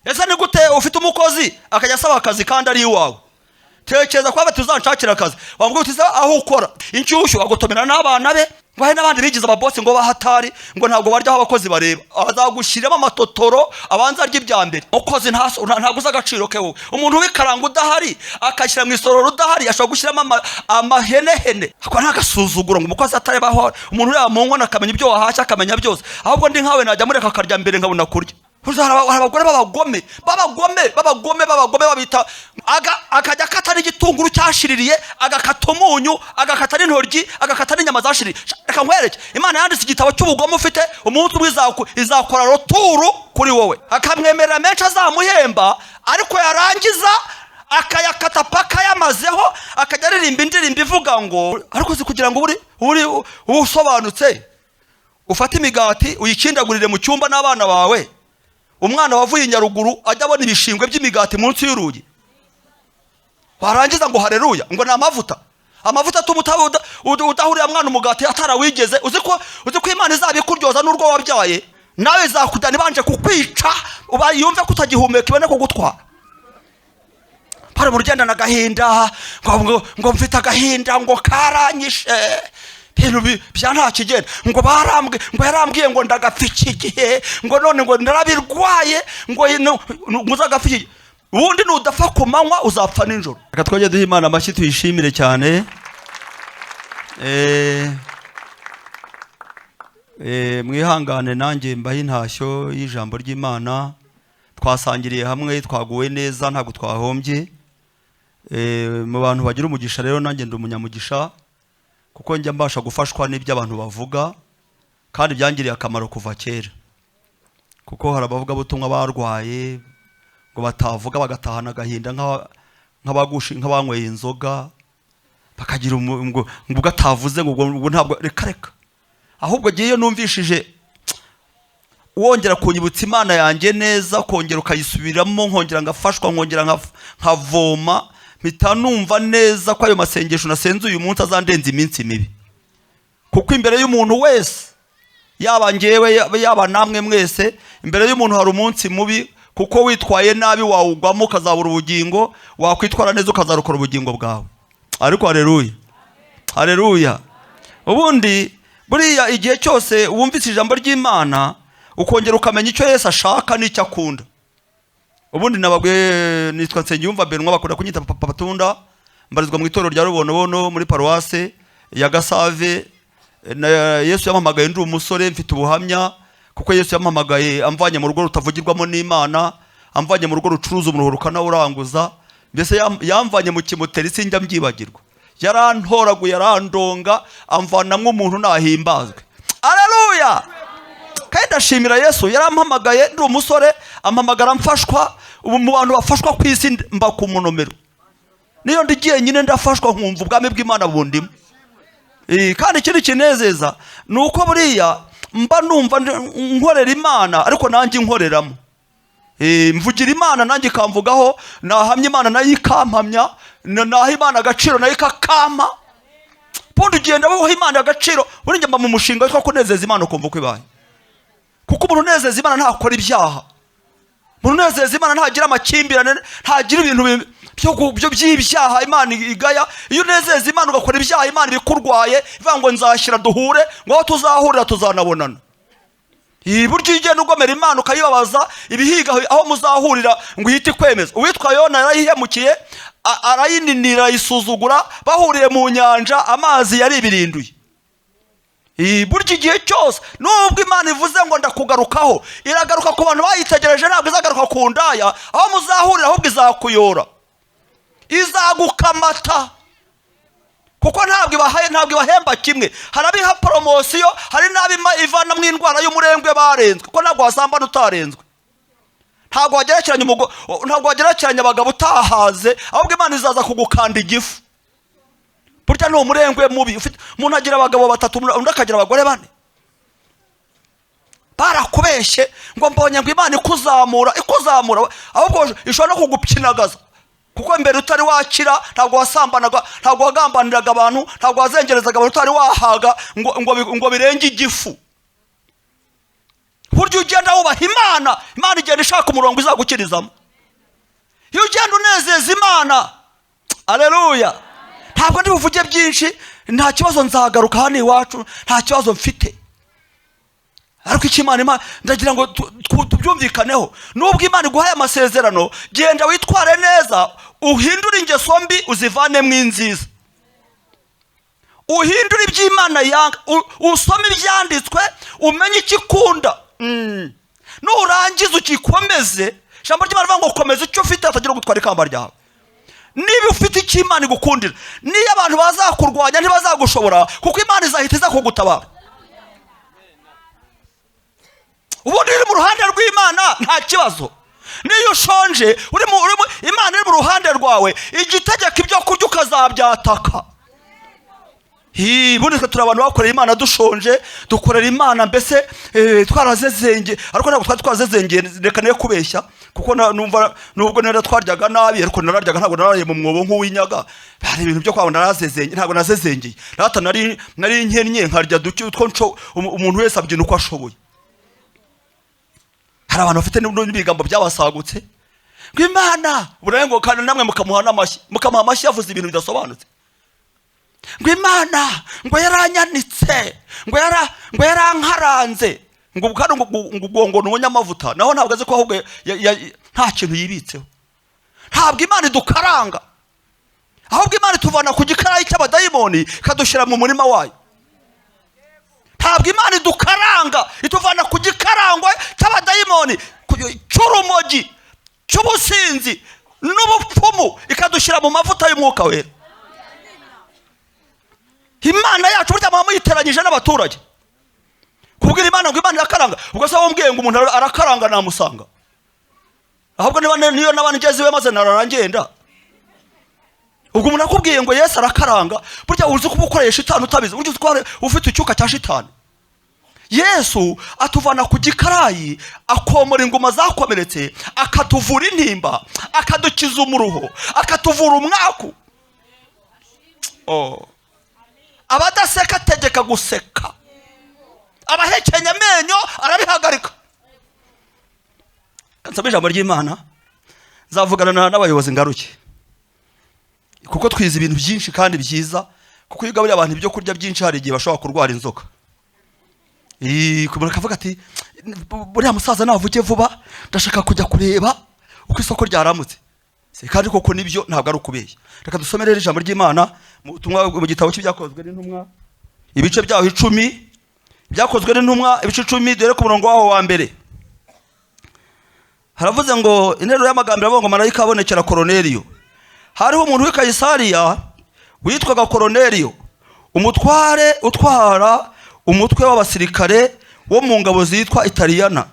ese ni gute ufite umukozi akajya asaba akazi kandi ari iwawe? Tekereza kwa batuzanshakira akazi, wambwiye uti aho ukora inshyushyu agotomera n'abana be, ngo hari n'abandi bigize ababosi ngo bahatari, ngo ntabwo barya aho abakozi bareba, azagushyiramo amatotoro abanza arya ibyambere. Umukozi ntabwo uza agaciro ke wowe. Umuntu wikaranga udahari akashyira mu isororo udahari ashobora gushyiramo amahenehene, ako ntagasuzuguro ngo umukozi atarebaho. Umuntu ureba mu nkono akamenya ibyo wahashya akamenya byose, ahubwo ndi nkawe najya mureka akarya mbere nkabona kurya. Abagore b'abagome babita akajya katari igitunguru cyashiririye, agakata umunyu, agakata n'intoryi, agakata n'inyama zashiririye. Reka nkwereke, Imana yanditse igitabo cy'ubugome ufite, umunsi umwe izakora roturu kuri wowe, akamwemerera menshi azamuhemba, ariko yarangiza akayakata paka yamazeho, akajya aririmba indirimbo ivuga ngo ariko uzi kugira ngo uri usobanutse ufate imigati uyikindagurire mu cyumba n'abana bawe, umwana wavuye inyaruguru ajya abona ibishingwe by'imigati munsi y'urugi, warangiza ngo haleluya, ngo ni amavuta atuma udahurira mwana umugati atarawigeze. Uzi ko Imana izabikuryoza n'urwo wabyaye, nawe izakujyana ibanje kukwica yumve ko utagihumeka ibone kugutwara. Pare mu rugenda n'agahinda, ngo mfite agahinda, ngo karanyishe ibintu bya nta kigenda, ngo yarambwiye ngo ndagapfa iki gihe, ngo none ngo narabirwaye, ngo uzagapfa iki, ubundi nudapfa ku manywa uzapfa nijoro. Reka twajye duha Imana amashyi tuyishimire cyane. Mwihangane nanjye mbahe intashyo y'ijambo ry'Imana, twasangiriye hamwe twaguwe neza ntabwo twahombye. Mu bantu bagira umugisha rero nanjye ndi umunyamugisha, kuko njya mbasha gufashwa n'ibyo abantu bavuga, kandi byangiriye akamaro kuva kera. Kuko hari abavuga butumwa barwaye ngo batavuga bagatahana agahinda nk'abanyweye inzoga, bakagira ngo ugatavuze ngo ntabwo reka. Ahubwo giye numvishije wongera kunyibutsa Imana yanjye neza, kongera ukayisubiramo, nkongera ngafashwa, nkongera nkavoma, mpita numva neza ko ayo masengesho nasenze uyu munsi azandenza iminsi mibi. Kuko imbere y'umuntu wese, yaba ngewe yaba namwe mwese, imbere y'umuntu hari umunsi mubi, kuko witwaye nabi wawugwamo ukazabura ubugingo, wakwitwara neza ukazarokora ubugingo bwawe. Ariko haleluya. Ubundi buriya igihe cyose wumvise ijambo ry'Imana, ukongera ukamenya icyo Yesu ashaka n'icyo akunda. Ubundi nababwe nitwa Nsengiyumva Benwa, bakunda kunyita Papa Tunda, mbarizwa mu itorero rya Rubonobono muri paruwase ya Gasave. Yesu yampamagaye ndi umusore mfite ubuhamya, kuko Yesu yampamagaye amvanye mu rugo rutavugirwamo n'Imana, amvanye mu rugo rucuruza umuruho rukanawuranguza, mbese yamvanye mu kimoteri sinjya mbyibagirwa. Yarantoraguye, yarandonga, amvanamwe umuntu nahimbazwe. Haleluya. Kandi ndashimira Yesu, yarampamagaye ndi umusore, ampamagara mfashwa. Ubu mu bantu bafashwa ku isi mba ku munomero, niyo ndigiye nyine ndafashwa nkumva ubwami bw'Imana bundimo. Kandi ikindi kinezeza nuko buriya mba numva nkorera Imana, ariko nanjye nkoreramo. Mvugira Imana nanjye kamvugaho, nahamya Imana nayo ikampamya, naha Imana agaciro nayo ikakama. Pundi ugenda baho Imana agaciro, buri njye mba mu mushinga witwa kunezeza Imana ukumva uko ibaye. Kuko umuntu unezeza Imana ntakora ibyaha, umuntu unezeza Imana ntagira amakimbirane, ntagira ibintu by'ibyaha Imana igaya. Iyo unezeza Imana ugakora ibyaha, Imana ibikurwaye ivuga ngo nzashyira duhure, ngo aho tuzahurira tuzanabonana. Buryo ugenda ugomera Imana ukayibabaza ibihiga aho muzahurira ngo uhite kwemeza. Uwitwa Yona yarayihemukiye, arayininira, ayisuzugura, bahuriye mu nyanja amazi yari ibirinduye. Buryo igihe cyose nubwo Imana ivuze ngo ndakugarukaho, iragaruka ku bantu bayitegereje, ntabwo izagaruka ku ndaya. Aho muzahurira ahubwo izakuyora, izagukamata, kuko ntabwo ibahemba kimwe. Harabiha promosiyo, hari n'abima ivana mu indwara y'umurengwe barenzwe, kuko ntabwo wasambana utarenzwe. Ntabwo wagerekeranya abagabo utahaze, ahubwo Imana izaza kugukanda igifu. Burya ni umurengwe mubi. Umuntu agira abagabo 3, undi akagira abagore 4. Barakubeshye ngo mbonye ngo Imana ikuzamura, ahubwo ishobora no kugupyinagaza. Kuko mbere utari wakira ntabwo wasambanaga, ntabwo wagambaniraga abantu, ntabwo wazengerezaga abantu, utari wahaga ngo birenge igifu. buryo ugenda wubaha Imana, Imana igenda ishaka umurongo izagukirizamo. Iyo ugenda unezeza Imana, aleluya. Ntabwo ndi buvuge byinshi, nta kibazo, nzagaruka hano iwacu, nta kibazo mfite. Ariko iki Imana ndagira ngo tubyumvikaneho, nubwo Imana iguhaye amasezerano, genda witware neza, uhindure ingeso mbi uzivanemo inziza. Uhindure iby'Imana yanga, usome ibyanditswe, umenye ikikunda. Nurangiza ukikomeze, ijambo ry'Imana rivuga ngo komeza icyo ufite atagira gutwara ikamba ryawe. Niba ufite icyo Imana igukundira, niyo abantu bazakurwanya ntibazagushobora, kuko Imana izahita iza kugutabara. Ubundi uri mu ruhande rw'Imana nta kibazo. Niyo ushonje Imana iri mu ruhande rwawe, igitegeka ibyo kurya ukazabyataka. Bundi twe turi abantu bakorera Imana dushonje, dukorera Imana mbese twarazezenge, ariko ntabwo twazezengeye, reka ne kubeshya, kuko numva nubwo nera twaryaga nabi, ariko nararyaga ntabwo naraye mu mwobo nk'uwinyaga. Hari ibintu byo kwabo narazezenge, ntabwo nazezengeye. Rata nari nkennye nkarya duke utwo umuntu wese abyina uko ashoboye. Hari abantu bafite n'ibigambo byabasagutse ngo Imana burayengo, kandi namwe mukamuha amashyi yavuze ibintu bidasobanutse. Ngo Imana ngo yaranyanitse, ngo yarankaranze, ngo kandi ngo n'umunyamavuta, naho ntabwo azi ko ahubwo nta kintu yibitseho. Ntabwo Imana idukaranga, ahubwo Imana ituvana ku gikarayi cy'abadayimoni ikadushyira mu murima wayo. Ntabwo Imana idukaranga ituvana ku gikarangwe cy'abadayimoni, cy'urumogi, cy'ubusinzi n'ubupfumu, ikadushyira mu mavuta y'Umwuka Wera. Imana yacu burya mama yiteranyije n'abaturage. Kubwira Imana ngo Imana irakaranga, ubwo se wombwiye ngo umuntu arakaranga namusanga. Ahubwo niyo nabandi ngeziwe maze nararangenda. Ubwo umuntu akubwiye ngo Yesu arakaranga, burya uzi kubukoresha shitani utabizi, burya utware ufite icyuka cya shitani. Yesu atuvana ku gikarayi, akomora inguma zakomeretse, akatuvura intimba, akadukiza umuruho, akatuvura umwaku. Abadaseka ategeka guseka, abahekenya amenyo arabihagarika. Kansaba ijambo ry'Imana, nzavugana n'abayobozi ngaruke, kuko twize ibintu byinshi kandi byiza, kuko iyo ugaburira abantu ibyo kurya byinshi hari igihe bashobora kurwara inzoka. Kumureka avuga ati buriya musaza navuke vuba, ndashaka kujya kureba uko isoko ryaramutse. Kandi koko nibyo, ntabwo ari ukubeshya. Reka dusomere ijambo ry'Imana mu gitabo cy'ibyakozwe n'intumwa, ibice byaho 10, byakozwe n'intumwa ibice 10, dore ku murongo waho wa mbere. Haravuze ngo interuro y'amagambo iravuga ngo marayika abonekera Korneliyo. Hariho umuntu w'i Kayisariya witwaga Korneliyo, umutware utwara umutwe w'abasirikare wo mu ngabo zitwa Italiyana.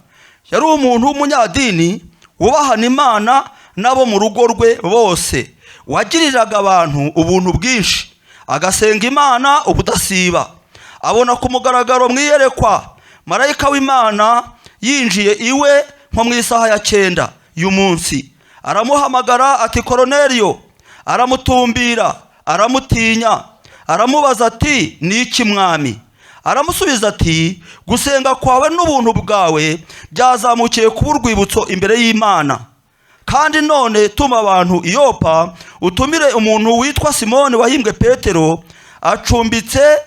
Yari umuntu w'umunyadini wubahana Imana n'abo mu rugo rwe bose, wagiriraga abantu ubuntu bwinshi, agasenga Imana ubudasiba. Abona ku mugaragaro mwiyerekwa marayika w'Imana yinjiye iwe nko mu isaha ya 9 y'umunsi. Aramuhamagara ati Korneliyo. Aramutumbira, aramutinya, aramubaza ati niki mwami? Aramusubiza ati gusenga kwawe n'ubuntu bwawe byazamukiye kuba urwibutso imbere y'Imana. Kandi none tuma abantu i Yopa utumire umuntu witwa Simoni wahimbwe Petero, acumbitse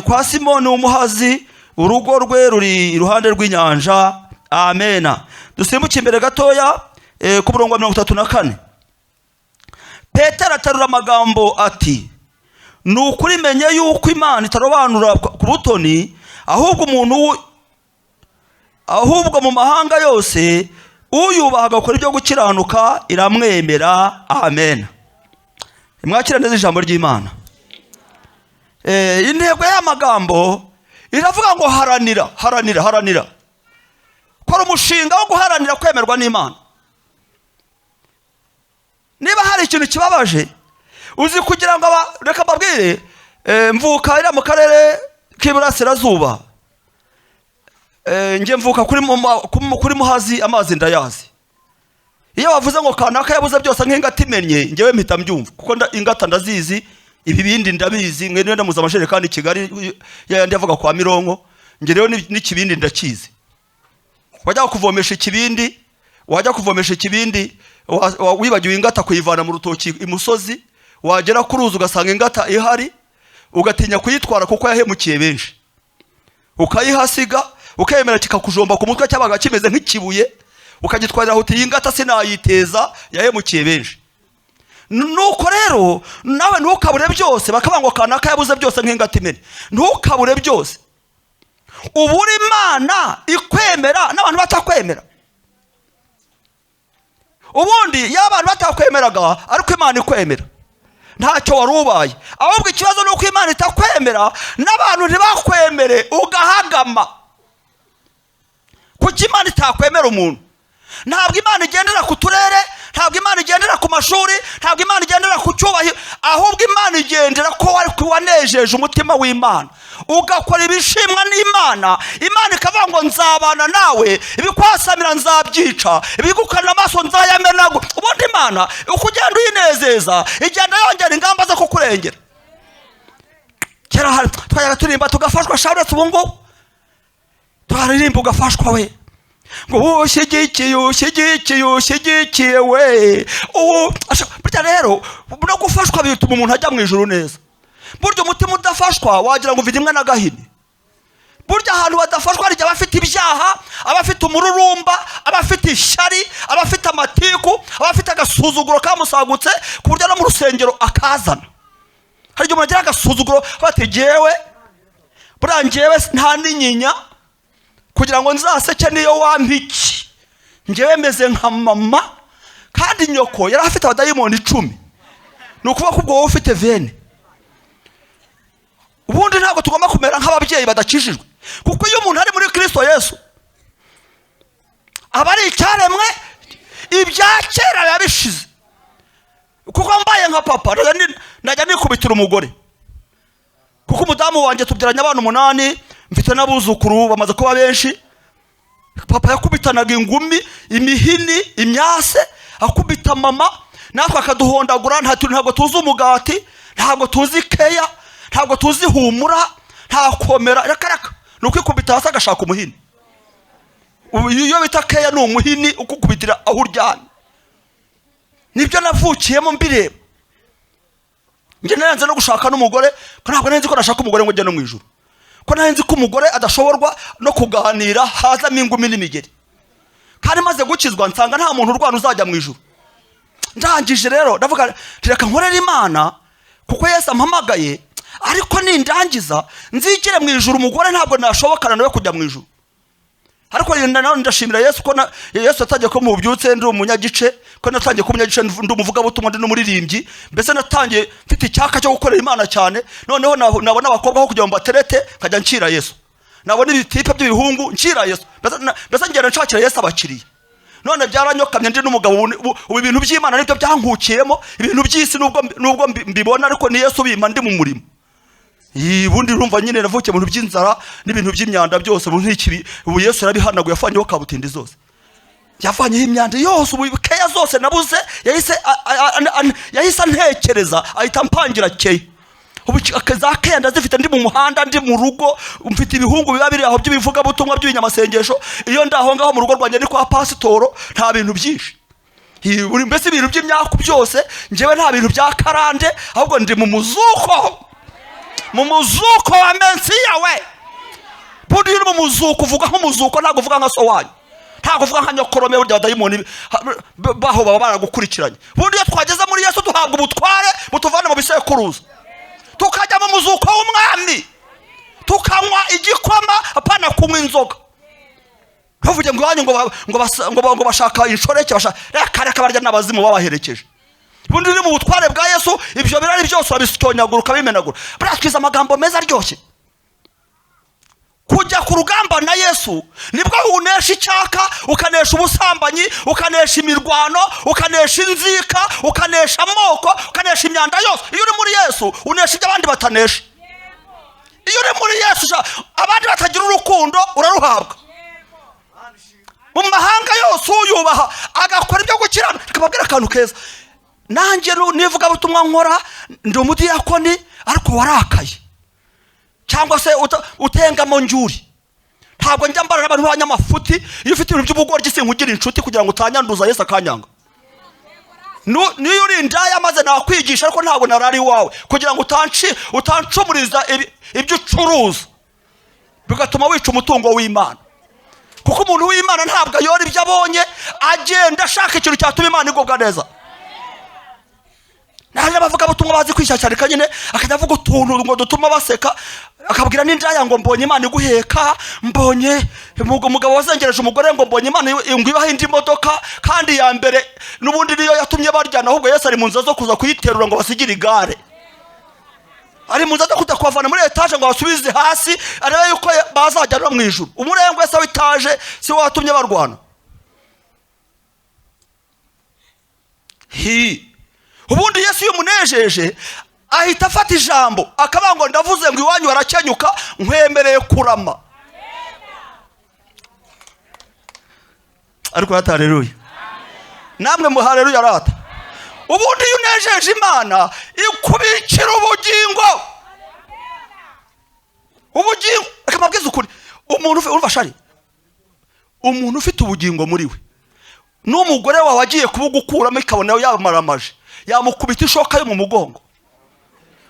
kwa Simoni w'umuhazi, urugo rwe ruri iruhande rw'inyanja. Amena. Dusimbuke imbere gatoya ku murongo wa 34. Petero atarura amagambo ati nukuri menye yuko Imana itarobanura ku butoni, ahubwo mu mahanga yose uyubaha agakora ibyo gukiranuka iramwemera. Amen. Mwakira neza ijambo ry'Imana. Intego y'amagambo iravuga ngo haranira. Kora umushinga wo guharanira kwemerwa n'Imana. Niba hari ikintu kibabaje, uzi kugira ngo reka mbabwire, mvuka ira mu karere k'Iburasirazuba, nge mvuka kuri Muhazi, amazi ndayazi. Iyo bavuze ngo kanaka yabuze byose nk'ingata imenye, ngewe mpita mbyumva, kuko ingata ndazizi, ibibindi ndabizi, mwe nenda muza amashere kandi Kigali yandi avuga kwa Mironko, nge rero n'ikibindi ndakizi. wajya kuvomesha ikibindi, wibagiwe ingata kuyivana mu rutoki imusozi, wagera ku ruzi ugasanga ingata ihari, ugatinya kuyitwara kuko yahemukiye benshi, ukayihasiga, ukayemera kikakujomba ku mutwe cyabaga kimeze nk'ikibuye, ukagitwarira aho uti ingata sinayiteza yahemukiye benshi. Nuko rero nawe ntukabure byose, bakavuga ngo kanaka yabuze byose nk'ingata imene. Ntukabure byose. Ubura Imana ikwemera n'abantu batakwemera. Ubundi y'abantu batakwemeraga ariko Imana ikwemera, ntacyo warubaye. Ahubwo ikibazo nuko Imana itakwemera n'abantu ntibakwemere ugahagama. Kuki Imana itakwemera umuntu? Ntabwo Imana igendera ku turere, ntabwo Imana igendera ku mashuri, ntabwo Imana igendera ku cyubahiro, ahubwo Imana igendera ko wanejeje umutima w'Imana, ugakora ibishimwa n'Imana. Imana ikavuga ngo nzabana nawe, ibikwasamira nzabyica, ibigukanira amaso nzayamenago. Ubundi Imana uko ugenda uyinezeza igenda yongera ingamba zo kukurengera. Kera hari twayaga turimba tugafashwa, shabure ubungu twaririmba ugafashwa we, ngo ushyigikiye we. Burya rero no gufashwa bituma umuntu ajya mu ijuru neza. Burya umutima udafashwa wagira ngo uvide imwe na gahini. Burya ahantu badafashwa hari abafite ibyaha, abafite umururumba, abafite ishyari, abafite amatiku, abafite agasuzuguro kamusagutse ku buryo no mu rusengero akazana. Hari igihe umuntu agira agasuzuguro bati jewe buriya njyewe nta n'inyinya kugira ngo nzaseke niyo wampiki, njyewe meze nka mama, kandi nyoko yari afite abadayimoni 10. Ni ukuvuga ko ubwo wowe ufite vene. Ubundi ntabwo tugomba kumera nk'ababyeyi badakijijwe, kuko iyo umuntu ari muri Kristo Yesu aba ari icyaremwe, ibya kera yabishize. Kuko mbaye nka papa najya nikubitira umugore, kuko umudamu wanjye tubyaranye abana 8, mfite n'abuzukuru bamaze kuba benshi. Papa yakubitanaga ingumi, imihini, imyase, akubita mama, natwe akaduhondagura. Ntabwo tuzi umugati, ntabwo tuzi keya, ntabwo tuzi humura, nta komera. Reka nuko ikubita hasi agashaka umuhini. Iyo bita keya ni umuhini ukukubitira aho uryamye. Nibyo navukiyemo mbireba. Nje naranze no gushaka n'umugore, ko ntabwo nzi ko nashaka umugore ngo njye no mu ijuru. Ko nzi ko umugore adashoborwa no kuganira hazamo ingumi n'imigeri. Kandi maze gukizwa nsanga nta muntu urwana uzajya mu ijuru. Ndangije rero ndavuga reka nkorera Imana, kuko Yesu ampamagaye, ariko nindangiza nzigire mu ijuru. Umugore ntabwo nashobokana nawe kujya mu ijuru. Ariko ndashimira Yesu ko Yesu yatangiye ko mu bubyutse ndi umunyagice, ko natangiye ko umunyagice ndi umuvuga butumwa ndi n'umuririmbyi. Mbese natangiye mfite icyaka cyo gukorera Imana cyane. Noneho nabona abakobwa ho kugira ngo baterete kajya ncira Yesu, nabona ibitipe by'ibihungu ncira Yesu. Mbese ngera nshakira Yesu abakiriye. None byaranyokamye ndi n'umugabo. Ubu ibintu by'Imana nibyo byankukiyemo, ibintu by'isi nubwo mbibona, ariko ni Yesu bima ndi mu murimo. Ubundi urumva nyine navukiye mu bintu by'inzara n'ibintu by'imyanda byose. Ubu Yesu yarabihanaguye, yafanyeho kabutindi zose, yafanyeho imyanda yose. Ubu keya zose nabuze yahise antekereza, ahita mpangira keya. Ubu za keya ndazifite, ndi mu muhanda, ndi mu rugo, mfite ibihungu biba biri aho by'ibivuga butumwa by'ibinyamasengesho. Iyo ndaho ngaho mu rugo rwanjye ni kwa pasitoro, nta bintu byinshi. Mbese ibintu by'imyaku byose njyewe nta bintu bya karande, ahubwo ndi mu muzuko, mu muzuko wa Mensiya we. Bundi uri mu muzuko uvuga nk'umuzuko, ntabwo uvuga nka so wanyu, ntabwo uvuga nka nyokorome burya abadayimoni baho baba baragukurikiranye. Bundi iyo twageze muri Yesu duhabwa ubutware butuvana mu bisekuruza, tukajya mu muzuko w'umwami, tukanywa igikoma apana kunywa inzoga. Bavuge ngo iwanyu ngo bashaka inshoreke, reka barya n'abazimu babaherekeje. Bundi uri mu butware bwa Yesu, ibyo birari byose wabisyonyagura ukabimenagura. Baratwiza amagambo meza aryoshye. Kujya ku rugamba na Yesu nibwo unesha icyaka, ukanesha ubusambanyi, ukanesha imirwano, ukanesha inzika, ukanesha amoko, ukanesha imyanda yose. Iyo uri muri Yesu unesha ibyo abandi batanesha. Iyo uri muri Yesu abandi batagira urukundo uraruhabwa. Mu mahanga yose uyubaha agakora ibyo gukirana, tukababwira akantu keza. Nanjye nivuga butumwa nkora ndi umudiyakoni ariko warakaye, cyangwa se utengamo njuri, ntabwo njya mbara n'abantu b'abanyamafuti. Iyo ufite ibintu by'ubugoryi sinkugira inshuti kugira ngo utanyanduza Yesu akanyanga. Niyo uri indaya maze nakwigisha ariko ntabwo narari wawe kugira ngo utancumuriza ibyo ucuruza bigatuma wica umutungo w'Imana. Kuko umuntu w'Imana ntabwo ayora ibyo abonye agenda ashaka ikintu cyatuma Imana igubwa neza. Naje bavuga butumwa bazi kwishyashyarika nyine akajya avuga utuntu ngo dutuma baseka akabwira n'indaya ngo mbonye Imana iguheka, mbonye umugabo wazengereje umugore ngo mbonye Imana ingwibaho indi modoka kandi ya mbere n'ubundi niyo yatumye baryana ahubwo Yesu ari mu nzira zo kuza kuyiterura ngo basigire igare. Ari mu nzira zo kuza kwavana muri etaje ngo basubize hasi arebe yuko bazajya mu ijuru. Umurengwe wese w'itaje si watumye barwana. Ubundi Yesu yumunejeje ahita afata ijambo akavuga ngo ndavuze ngo iwanyu harakenyuka nkwemereye kurama. Ariko haleluya. Namwe mu haleluya rata. Ubundi yunejeje Imana ikubikira ubugingo. Ubugingo akamabwiza ukuri. Umuntu urumva shari. Umuntu ufite ubugingo muri we. N'umugore wawe agiye kubugukuramo ikabona yamaramaje. Yamukubita ishoka yo mu mugongo.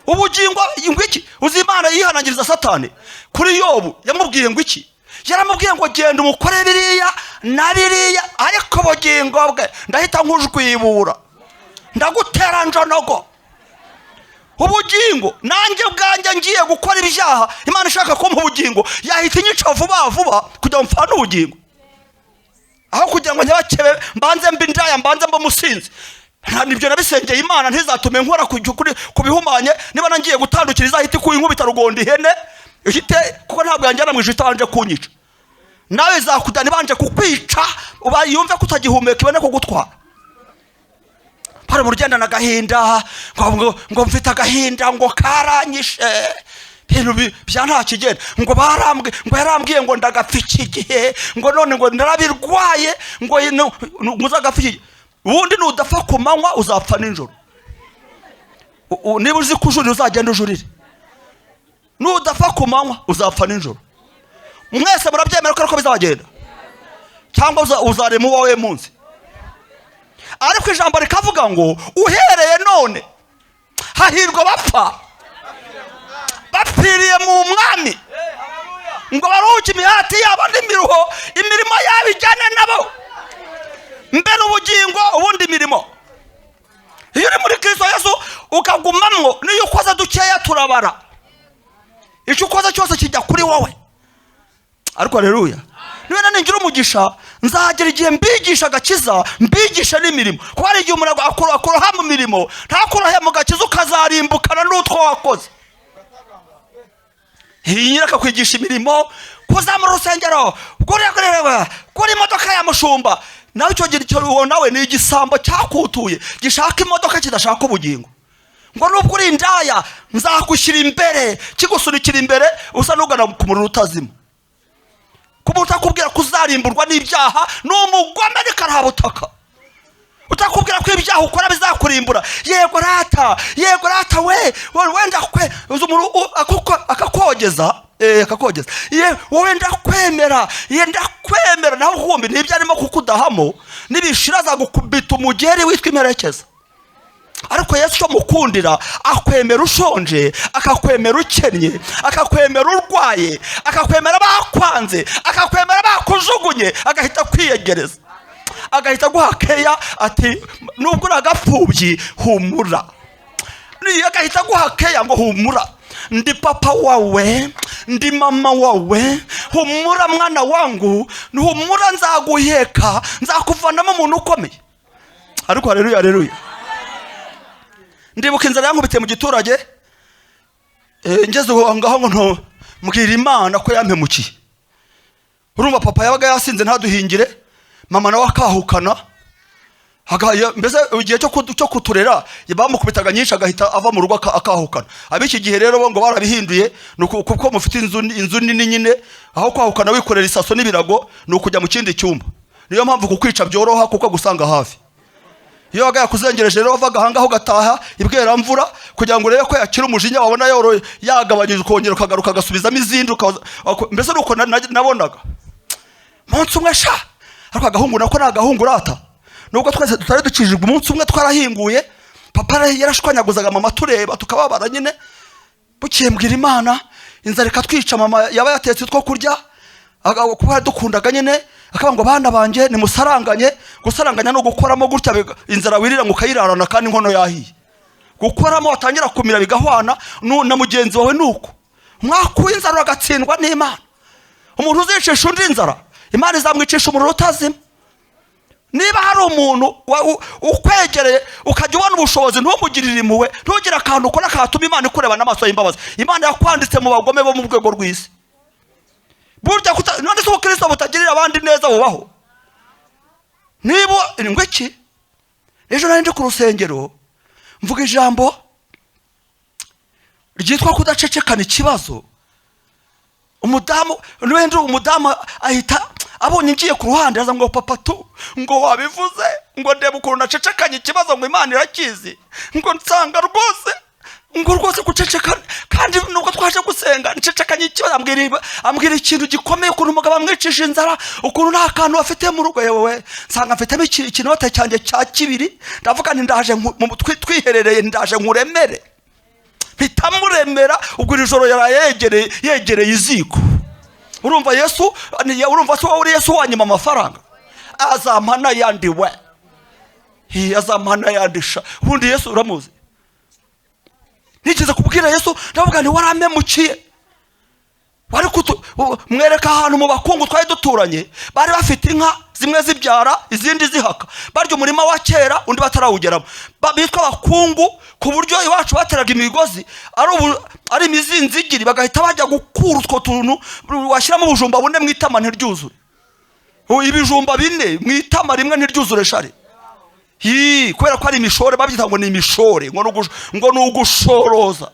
Ubugingo ingwiki uzi Imana yihanangiriza Satani kuri Yobu yamubwiye ngo iki? Yaramubwiye ngo genda umukore biriya na biriya ariko ubugingo bwe ndahita nkujwibura ndagutera njonogo. Ubugingo nanjye bwanjye ngiye gukora ibyaha Imana ishaka ko mu bugingo yahita inyica vuba kugira mfana ubugingo. Aho kugira ngo nyabakebe mbanze mbindaya mbanze mbo musinzi. Nibyo nabisengeye Imana ntizatume nkora kubihumanye niba nangiye gutandukiriza ahita kuyinkubita rugondi ihene ihite kuko ntabwo yanjyana mu ijito anje kunyica. Nawe zakujyana banje kukwica uba yumve kutagihumeka ibone kugutwara. Pare mu rugenda na gahinda ngo mfite agahinda ngo karanyishe. Ibintu bya nta kigenda ngo yarambwiye ngo ndagapfiki igihe ngo none ngo narabirwaye ngo muzagapfiki. Ubundi nudafa ku manywa uzapfa nijoro. Niba uzi kujurira uzagenda ujurire. Nudafa ku manywa uzapfa nijoro. Mwese murabyemera ko bizagenda cyangwa uzarema uwawe munsi. Ariko ijambo rikavuga ngo uhereye none hahirwa bapfiriye mu Mwami ngo baruhuke imihati yabo n'imiruho imirimo yabo ijyane nabo. Mbere ubugingo ubundi imirimo. Iyo uri muri Kristo Yesu ukagumamwo niyo ukoze dukeya turabara. Icyo ukoze cyose kijya kuri wowe. Ariko haleluya. Niwe naningira umugisha nzagera igihe mbigisha agakiza mbigisha n'imirimo. Kuko ari igihe umuntu akora mu mirimo ntakorohe mu gakiza ukazarimbukana n'utwo wakoze. Hinyira akakwigisha imirimo kuza mu rusengero kuri imodoka ya mushumba. Nawe icyo gihe cyo nawe ni igisambo cyakutuye gishaka imodoka kidashaka ubugingo. Ngo nubwo uri indaya nzagushyira imbere kigusunikira imbere usa n'ugana ku muriro utazima. Kuba utakubwira kuzarimburwa n'ibyaha n'umugome n'ikarabutaka. Utakubwira ko ibyaha ukora bizakurimbura. Yego rata we wenda akakogeza akakogeza. Wowe ndakwemera naho humbi nibyo arimo kukudahamo nibishira azagukubita umugeri witwa imperekeza. Ariko Yesu cyo mukundira akwemera ushonje akakwemera ukennye akakwemera urwaye akakwemera bakwanze akakwemera bakujugunye agahita kwiyegereza agahita guhakeya ati nubwo uragapfubyi humura. Ni agahita guhakeya ngo humura ndi papa wawe ndi mama wawe humura mwana wangu humura nzaguheka nzakuvanamo umuntu ukomeye. Ariko haleluya. Ndibuka inzara yankubitiye mu giturage ngeze ngaho ngo mbwira Imana ko yampemukiye. Urumva papa yabaga yasinze ntaduhingire mama nawe akahukana mbese igihe cyo kuturera bamukubitaga nyinshi agahita ava mu rugo akahukana. Abiki gihe rero bo ngo barabihinduye kuko mufite inzu nini nyine aho kwahukana wikorera isaso n'ibirago ni ukujya mu kindi cyumba. Niyo mpamvu kukwica byoroha kuko gusanga hafi. iyo waga yakuzengereje rero wavaga ahangaho ugataha ibwera mvura kugira ngo urebe ko yakira umujinya wabona yoro yagabanyije ukongera ukagaruka agasubizamo izindi mbese nuko nabonaga munsi umwe sha ariko agahungu nako nagahungu rata nubwo twese tutari dukijijwe umunsi umwe twarahinguye papa yarashwanyaguzaga mama tureba tukababara nyine bukimbwira Imana inzara ikatwica mama yaba yatetse two kurya kuba dukundaga nyine akaba ngo bana banje ni musaranganye gusaranganya no gukoramo gutya inzara wirira ngo kayirarana kandi inkono yahiye gukoramo watangira kumira bigahwana na mugenzi wawe nuko mwakuye inzara agatsindwa n'Imana umuntu uzicisha undi inzara Imana izamwicisha umuriro utazima niba hari umuntu ukwegereye ukajya ubona ubushobozi ntumugirire impuhwe ntugire akantu ukora katuma Imana ikureba n'amaso y'imbabazi Imana yakwanditse mu bagome bo mu rwego rw'isi burya none se Kristo butagirira abandi neza bubaho niba ingweki ejo nari ndi ku rusengero mvuga ijambo ryitwa kudacecekana ikibazo umudamu ahita abonye ngiye ku ruhande aza ngo papa tu ngo wabivuze ngo ndeba ukuntu nacecekanye ikibazo ngo Imana irakizi ngo nsanga rwose gucecekana kandi nubwo twaje gusenga ncecekanye ikibazo ambwira ikintu gikomeye ukuntu umugabo amwicisha inzara ukuntu nta kantu afite mu rugo yewe nsanga mfitemo ikinote cyanjye cya kibiri ndavuga nti ndaje twiherereye ndaje nkuremere bitamuremera ubwo iri joro yegereye iziko urumva Yesu urumva se wowe Yesu wanyima amafaranga azampana yandi we azampana yandisha ubundi Yesu uramuzi nigeze kubwira Yesu ndavuga nti waramemukiye wari mwereka ahantu mu bakungu twari duturanye bari bafite inka zimwe zibyara izindi zihaka barya umurima wa kera undi batarawugeramo bitwa abakungu ku buryo iwacu bateraga imigozi ari imizinzigiri bagahita bajya gukura utwo tuntu washyiramo ubujumba bune mwitama ntiryuzure ibijumba bine mwitama rimwe ntiryuzure shari kubera ko ari imishore babyita ngo ni imishore ngo ni ugushoroza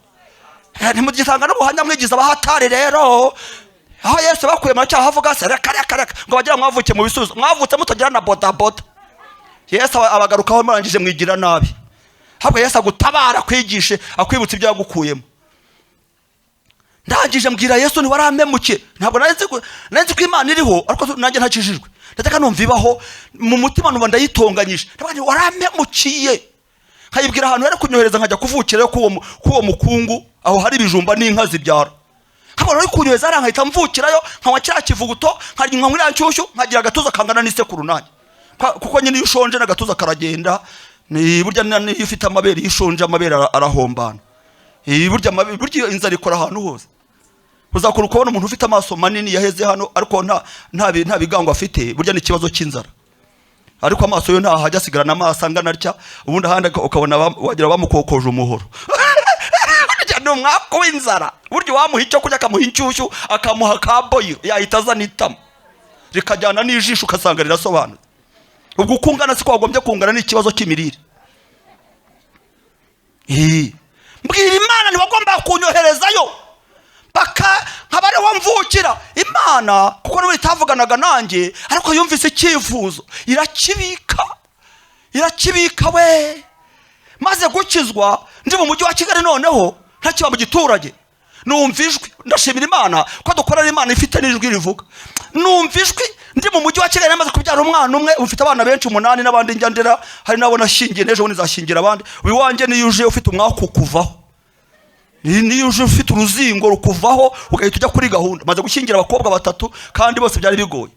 ntimugitanga n'ubuhamya mwigize abahatari rero aho Yesu bakuye mu cyaha avuga se reka ngo bagira mwavuke mu bisubizo mwavutse mutagira na bodaboda Yesu abagarukaho murangije mwigira nabi ahubwo Yesu agutabara kwigishe akwibutsa ibyo yagukuyemo ndangije mbwira Yesu ni waramemukiye ntabwo nzi ko Imana iriho ariko nanjye ntakijijwe ndataka numva ibaho mu mutima numva ndayitonganyije ndavuga nti waramemukiye nkayibwira ahantu yari kunyohereza nkajya kuvukira kuwo mukungu aho hari ibijumba n'inka zibyara nkabona ari kunyohereza arankahita mvukirayo nkanywa kiriya kivuguto nkanywa muri ya nshyushyu nkagira agatuza kangana n'isekuru nanjye kuko nyine iyo ushonje n'agatuza karagenda burya niyo ufite amabere iyo ushonje amabere arahombana burya inzara ikora ahantu hose uzakora ukabona umuntu ufite amaso manini yaheze hano ariko nta bigango afite burya n'ikibazo cy'inzara ariko amaso yo nta hajya asigarana amaso angana atya ubundi ahandi ukabona wagira bamukokoje umuhoro ni umwaka w'inzara burya wamuha icyo kurya akamuha inshyushyu akamuha kaboyo yahita azana itama rikajyana n'ijisho ugasanga rirasobanutse ubwo ukungana si ko wagombye kungana n'ikibazo cy'imirire mbwira Imana ntibagomba kunyoherezayo nkabare wamvukira Imana kuko n'ubu itavuganaga nanjye ariko yumvise icyifuzo irakibika we maze gukizwa ndi mu mujyi wa Kigali noneho ntakiba mu giturage numva ijwi ndashimira Imana ko dukorera Imana ifite n'ijwi rivuga numva ijwi ndi mu mujyi wa Kigali namaze kubyara umwana umwe ufite abana benshi 8 n'abandi njyandera hari nabo nashingiye n'ejo bundi zashingira abandi uyu wanjye niyo uje ufite umwaka ukuvaho niyo uje ufite uruzingo rukuvaho ugahita ujya kuri gahunda maze gushingira abakobwa 3 kandi bose byari bigoye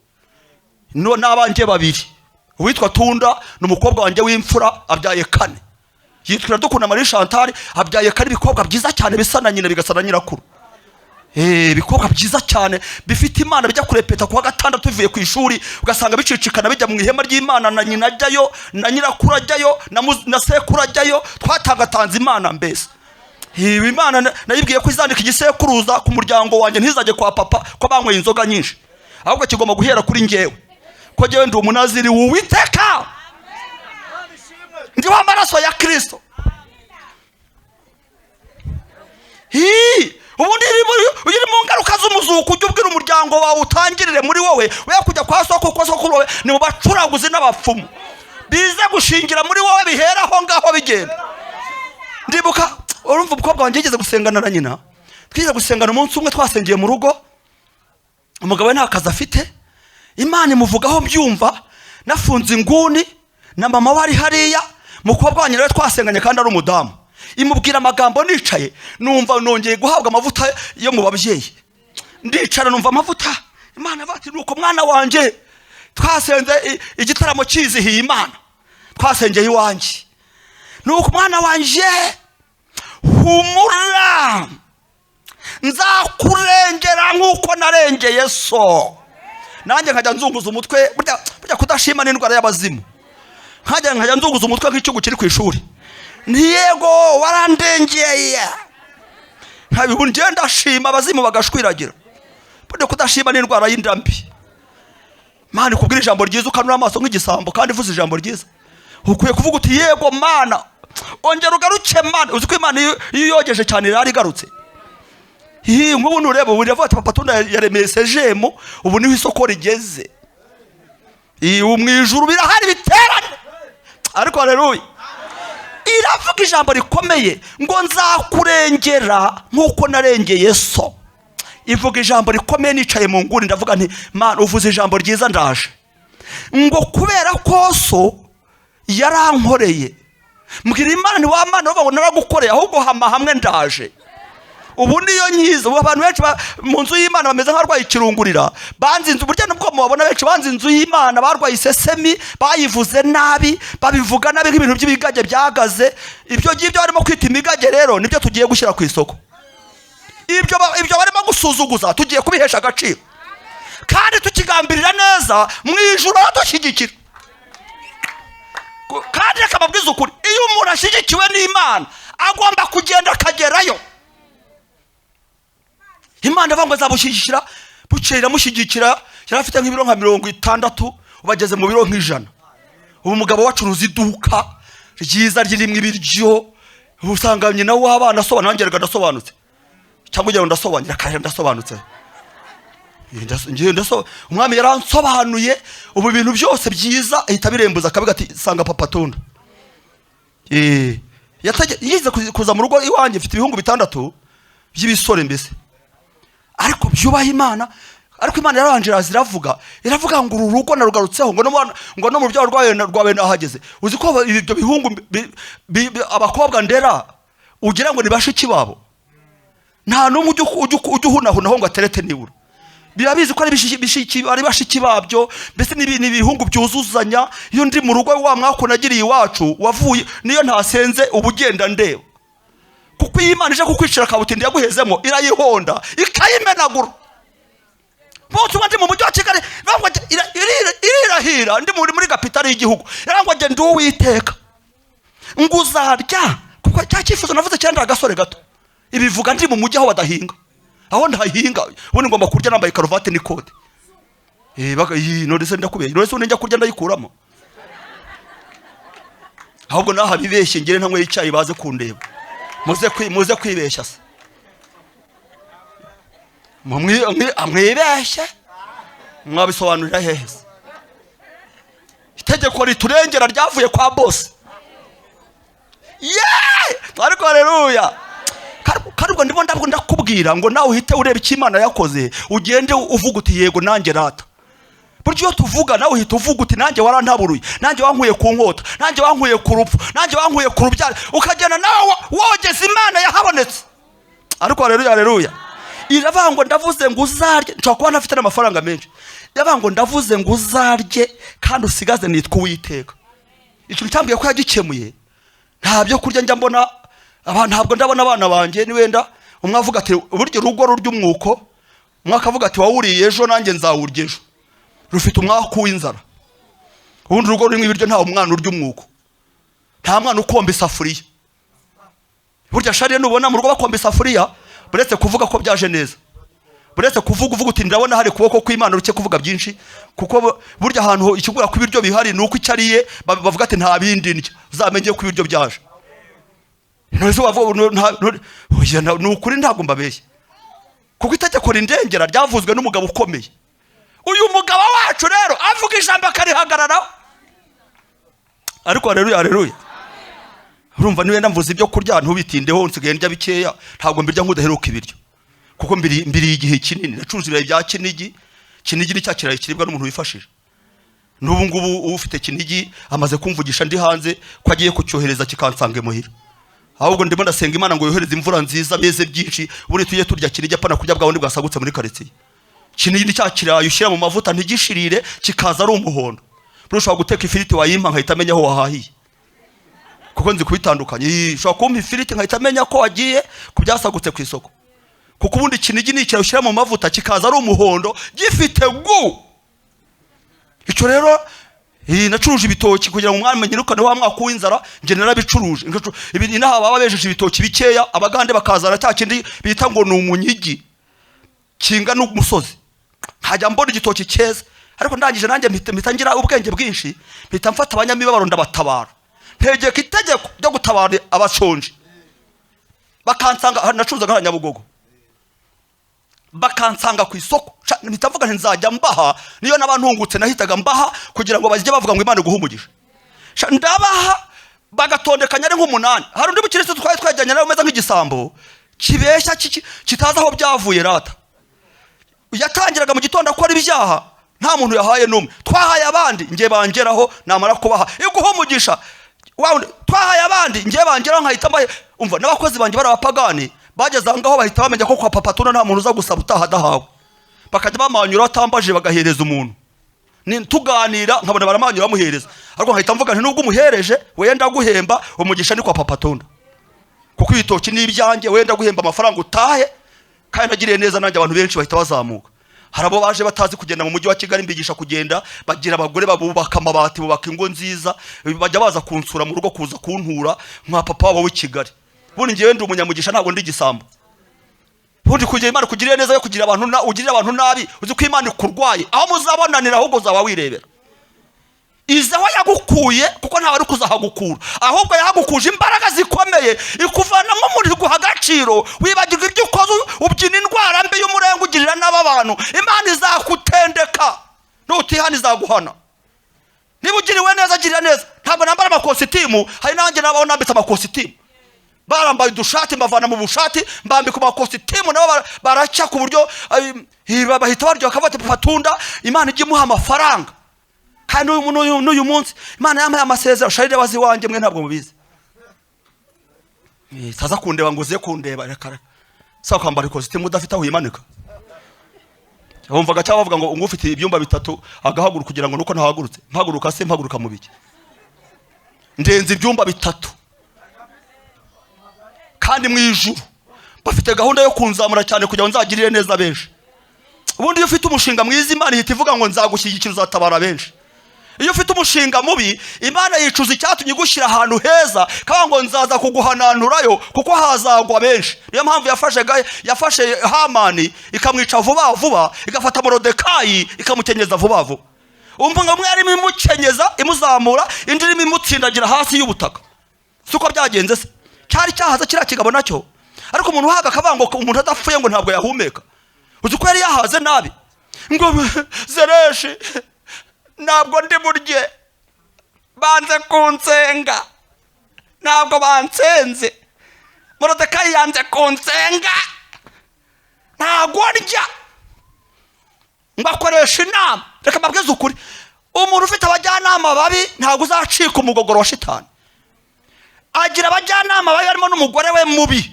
n'abanje 2 uwitwa Tunda n'umukobwa wanjye w'imfura abyaye 4 yitwa Dukunda Marie Chantal abyaye 4 bikobwa byiza cyane bisana nyina bigasana nyirakuru bikobwa byiza cyane bifite Imana bijya kurepeta kuwa gatandatu bivuye ku ishuri ugasanga bicicikana bijya mu ihema ry'Imana na nyina ajyayo na nyirakuru ajyayo na sekuru ajyayo twatangatanze Imana mbese Imana nayibwiye ko izandika igisekuruza ku muryango wanjye ntizajye kwa papa ko banyweye inzoga nyinshi ahubwo kigomba guhera kuri njyewe ko njyewe ndi umunaziri w'Uwiteka ndi w'amaraso ya Kristo ubundi uri mu ngaruka z'umuzuko ujye ubwira umuryango wawe utangirire muri wowe we kujya kwa soko wawe ni mu bacuraguzi n'abapfumu bize gushingira muri wowe bihera aho ngaho bigenda. Ndibuka urumva umukobwa wanjye yigeze gusengana na nyina, twize gusengana umunsi umwe twasengeye mu rugo, umugabo we nta kazi afite, Imana imuvugaho mbyumva, nafunze inguni na mama wari hariya, mukobwa wanjye rero twasenganye kandi ari umudamu, imubwira amagambo nicaye, numva nongeye guhabwa amavuta yo mu babyeyi, ndicara numva amavuta, Imana bati nuko mwana wanje twasenze igitaramo kizihiye Imana, twasengeye iwanjye, nuko mwana wanje humura nzakurengera nkuko narengeye so. Nanjye nkajya nzunguza umutwe, burya kudashima n'indwara y'abazimu, nkajya nzunguza umutwe nk'icyugu kiri ku ishuri, ntiyego warandengeye, nkabibu ngenda shima abazimu bagashwiragira. Burya kudashima n'indwara y'indambi. Mana ikubwira ijambo ryiza ukanura amaso nk'igisambo kandi uvuze ijambo ryiza, ukwiye kuvuga uti yego Mana ongera ugaruke Mana. Uzi ko Imana iyo yogeje cyane irari igarutse. Nk'ubu nureba ubu iravuga ati papa Tunda yaremeye SEGEEM, ubu niho isoko rigeze. Mu ijuru birahari biterane. Ariko haleluya, iravuga ijambo rikomeye ngo nzakurengera nkuko narengeye so. Ivuga ijambo rikomeye nicaye mu nguni, ndavuga nti Mana uvuze ijambo ryiza ndaje, ngo kubera ko so yarankoreye, mbwira Imana nti wa Mana uvuga ngo naragukoreye, ahubwo hama hamwe ndaje. Ubu niyo nyiza. Ubu abantu benshi mu nzu y'Imana bameze nk'abarwaye ikirungurira, banze inzu. Burya nubwo mubabona benshi banze inzu y'Imana, barwaye isesemi, bayivuze nabi, babivuga nabi nk'ibintu by'ibigage byagaze. Ibyo ngibyo barimo kwita imigage rero nibyo tugiye gushyira ku isoko. Ibyo barimo gusuzuguza tugiye kubihesha agaciro, kandi tukigambirira neza mu ijuru dushyigikira. Kandi reka mbabwize ukuri, iyo umuntu ashyigikiwe n'Imana agomba kugenda akagerayo. Imana ivuga ngo azabushyigikira, bukeye iramushyigikira. Yari afite nk'ibiro nka 60, ubageze mu biro nk'ijana. Ubu umugabo wacuruza iduka ryiza ririmo ibiryo, usanga nyina w'abana asobanura, nanjye reka ndasobanutse, cyangwa ujya ndasobanura kandi ndasobanutse. Umwami yaransobanuye ubu ibintu byose byiza, ahita birembuza akabiga ati sanga papa Tunda. Yize kuza mu rugo iwanjye mfite ibihungu 6 by'ibisore mbese, ariko byubaha Imana. Ariko Imana yaranje iravuga ngo uru rugo narugarutseho, ngo no mu byo rwawe nahageze. Uzi ko ibyo bihungu abakobwa ndera ugira ngo ni bashiki babo, nta numwe ujya uhunahunaho ngo aterete nibura. Birabizi ko ari bashiki babyo, mbese n'ibihungu byuzuzanya. Iyo ndi mu rugo wa mwako nagiriye iwacu wavuye niyo ntasenze ubugenda ndeba, kuko Imana ije kukwicira kabutindi yaguhezemo irayihonda ikayimenagura. Bose bandi mu mujyi wa Kigali bangwa irirahira, ndi muri kapitali y'igihugu, yarangwa je ndi Uwiteka nguzarya, kuko cya cyifuzo navuze cyenda agasore gato. Ibivuga ndi mu mujyi aho badahinga, aho ndahinga ubundi ngomba kurya nambaye karuvati n'ikote. None se ndakubeye, none se njya kurya ndayikuramo, ahubwo naha bibeshye ngire ntamwe icyayi baze kundeba, muze kwibeshya se. Mwibeshye mwabisobanurira hehe? Itegeko riturengera ryavuye kwa boss. Ariko haleluya, karubwo ndimo ndakubwira ngo nawe uhite ureba icyo Imana yakoze, ugende uvuga uti yego nanjye rata. Buryo tuvuga nawe uhita uvuga uti nanjye warantaburuye, nanjye wankuye ku nkota, nanjye wankuye ku rupfu, nanjye wankuye ku rubyaro, ukagenda nawe wogeze Imana yahabonetse. Ariko haleluya, iravuga ngo ndavuze ngo uzarye, nshobora kuba ntafite n'amafaranga menshi, iravuga ngo ndavuze ngo uzarye kandi usigaze nitwa Uwiteka. Ikintu cyambwiye ko yagikemuye, nta byo kurya njya mbona. Ntabwo ndabona abana banjye ni wenda umwe avuga ati buryo rugo rurya umwuko, umwe akavuga ati wawuriye ejo nanjye nzawurya ejo, rufite umwaka w'inzara. Ubundi rugo rurimo ibiryo nta umwana urya umwuko, nta mwana ukomba isafuriya. Burya shariye nubona mu rugo bakomba isafuriya, buretse kuvuga ko byaje neza, buretse kuvuga uti ndabona hari kuboko kw'Imana ruke kuvuga byinshi, kuko burya ahantu ikigura ku biryo bihari nuko icyariye bavuga ati nta bindi ndya, uzamenye ko ibiryo byaje. Nose wavuga nukuri ntago mbabeshye, kuko itegeko rindengera ryavuzwe n'umugabo ukomeye. Uyu mugabo wacu rero avuga ijambo akarihagararaho. Ariko haleluya, urumva niwe ndamvuze ibyo kurya ntubitindeho nsigaye ndya bikeya ntabwo mbirya nk'udaheruka ibiryo kuko mbiri igihe kinini nacuruza ibirayi bya kinigi ni cya kirayi kiribwa n'umuntu wifashije n'ubu ngubu ufite kinigi amaze kumvugisha ndi hanze ko agiye kucyohereza kikansange muhira ahubwo ndimo ndasenga Imana ngo yohereze imvura nziza beze byinshi buri tuye turya kinigi apana kurya bwa wundi bwasagutse muri quartier kinigi ni cya kirayi ushyira mu mavuta ntigishirire kikaza ari umuhondo ushobora guteka ifiriti wayimpa nkahita amenya aho wahahiye kuko nzi kubitandukanye ushobora kumpa ifiriti nkahita amenya ko wagiye kubyasagutse ku isoko kuko ubundi kinigi ni kirayi ushyira mu mavuta kikaza ari umuhondo gifite gu icyo rero nacuruje ibitoki kugira ngo umwami nyirukane wa mwaka w'inzara nge narabicuruje inaha baba bejeje ibitoki bikeya abagande bakazana cya kindi bita ngo ni umunyigi kinga n'umusozi nkajya mbona igitoki cyeza ariko ndangije nanjye mpita ngira ubwenge bwinshi mpita mfata abanyamibabaro ndabatabara ntegeka itegeko ryo gutabara abashonje bakansanga nacuruzaga hano Nyabugogo bakansanga ku isoko mpita mvuga nzajya mbaha niyo n'abantungutse nahitaga mbaha kugira ngo bajye bavuga ngo Imana iguhe umugisha ndabaha bagatondekanya ari nk'umunani hari undi bukiretse twari twajyanye nawe umeze nk'igisambo kibeshya kitaza aho byavuye rata yatangiraga mu gitondo akora ibyaha nta muntu yahaye numwe twahaye abandi ngiye bangeraho namara kubaha iguhe umugisha twahaye abandi ngiye bangeraho nkahita mbahe umva n'abakozi banjye barabapagani bageze aho ngaho bahita bamenya ko kwa papa tuna nta muntu uza gusaba utaha adahawe bakajya bamanyura atambaje bagahereza umuntu tuganira nkabona baramanyura bamuhereza ariko nkahita mvuga nti nubwo umuhereje wenda guhemba umugisha ni kwa papa tuna kuko ibitoki n'ibyanjye wenda guhemba amafaranga utahe kandi nagiriye neza nanjye abantu benshi bahita bazamuka harabo baje batazi kugenda mu mujyi wa Kigali mbigisha kugenda bagira abagore babubaka amabati bubaka ingo nziza bajya baza kunsura mu rugo kuza kuntura nka papa wabo w'i Kigali bundi ngiye ndi umunyamugisha ntabwo ndi gisambo bundi kugira Imana kugirira neza yo kugira abantu ugirira abantu nabi uzi ko Imana ikurwaye aho muzabonanira ahubwo uzaba wirebera izaho yagukuye kuko ntawe ari kuzahagukura ahubwo yahagukuje imbaraga zikomeye ikuvanamo muri guha agaciro wibagirwa ibyo ukoze ubyina indwara mbi y'umurengo ugirira n'abantu Imana izakutendeka nutihana izaguhana niba ugiriwe neza agirira neza ntabwo nambara amakositimu hari nanjye nabaho nambitse amakositimu barambaye udushati mbavana mu bushati mbambika amakositimu nabo baracya ku buryo bahita baryo bakavata patunda Imana ijye imuha amafaranga kandi n'uyu munsi Imana yampaye amasezerano sharire wazi wanjye mwe ntabwo mubizi saza kundeba ngo uze kundeba reka sawa kwambara ikositimu udafite aho yimanika wumvaga cyangwa bavuga ngo ufite ibyumba bitatu agahaguruka kugira ngo nuko ntahagurutse mpaguruka se mpaguruka mu biki ndenze ibyumba bitatu kandi mu ijuru bafite gahunda yo kunzamura cyane kugira ngo nzagirire neza benshi ubundi iyo ufite umushinga mwiza Imana ihita ivuga ngo nzagushyigikira uzatabara benshi iyo ufite umushinga mubi Imana yicuza icyatumye igushyira ahantu heza kandi ngo nzaza kuguhananturayo kuko hazagwa benshi niyo mpamvu yafashe Hamani ikamwica vuba vuba igafata Morodekayi ikamukenyeza vuba vuba umva ngo mwe arimo imukenyeza imuzamura indi irimo imutsindagira hasi y'ubutaka siko byagenze se cyari cyahaza kiriya kigabo nacyo ariko umuntu uhaga akavuga ngo umuntu adapfuye ngo ntabwo yahumeka uzi ko yari yahaze nabi ngo Zereshi ntabwo ndi burye banze kunsenga ntabwo bansenze Morodekayi yanze kunsenga ntabwo ndya ngakoresha inama reka mbabwize ukuri umuntu ufite abajyanama babi ntabwo uzacika umugogoro wa shitani agira abajyanama babi harimo n'umugore we mubi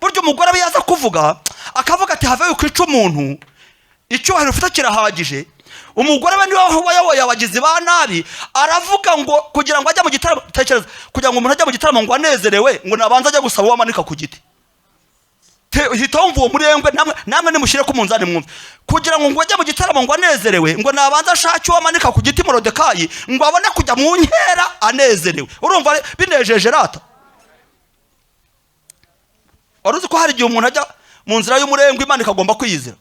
buryo umugore we yaza kuvuga akavuga ati have kwica umuntu icyubahiro ufite kirahagije umugore we niwe wayoboye abagizi ba nabi aravuga ngo kugira ngo ajye mu gitaramo tekereza kugira ngo umuntu ajye mu gitaramo ngo anezerewe ngo nabanza ajye gusaba uwamanika ku giti hita wumva uwo murengwe namwe nimushyire ku munzani mwumve kugira ngo ajye mu gitaramo ngo anezerewe ngo nabanza ashake uwamanika ku giti Morodekayi ngo abone kujya mu nkera anezerewe urumva binejeje rata waruzi ko hari igihe umuntu ajya mu nzira y'umurengwe Imana ikagomba kwiyizira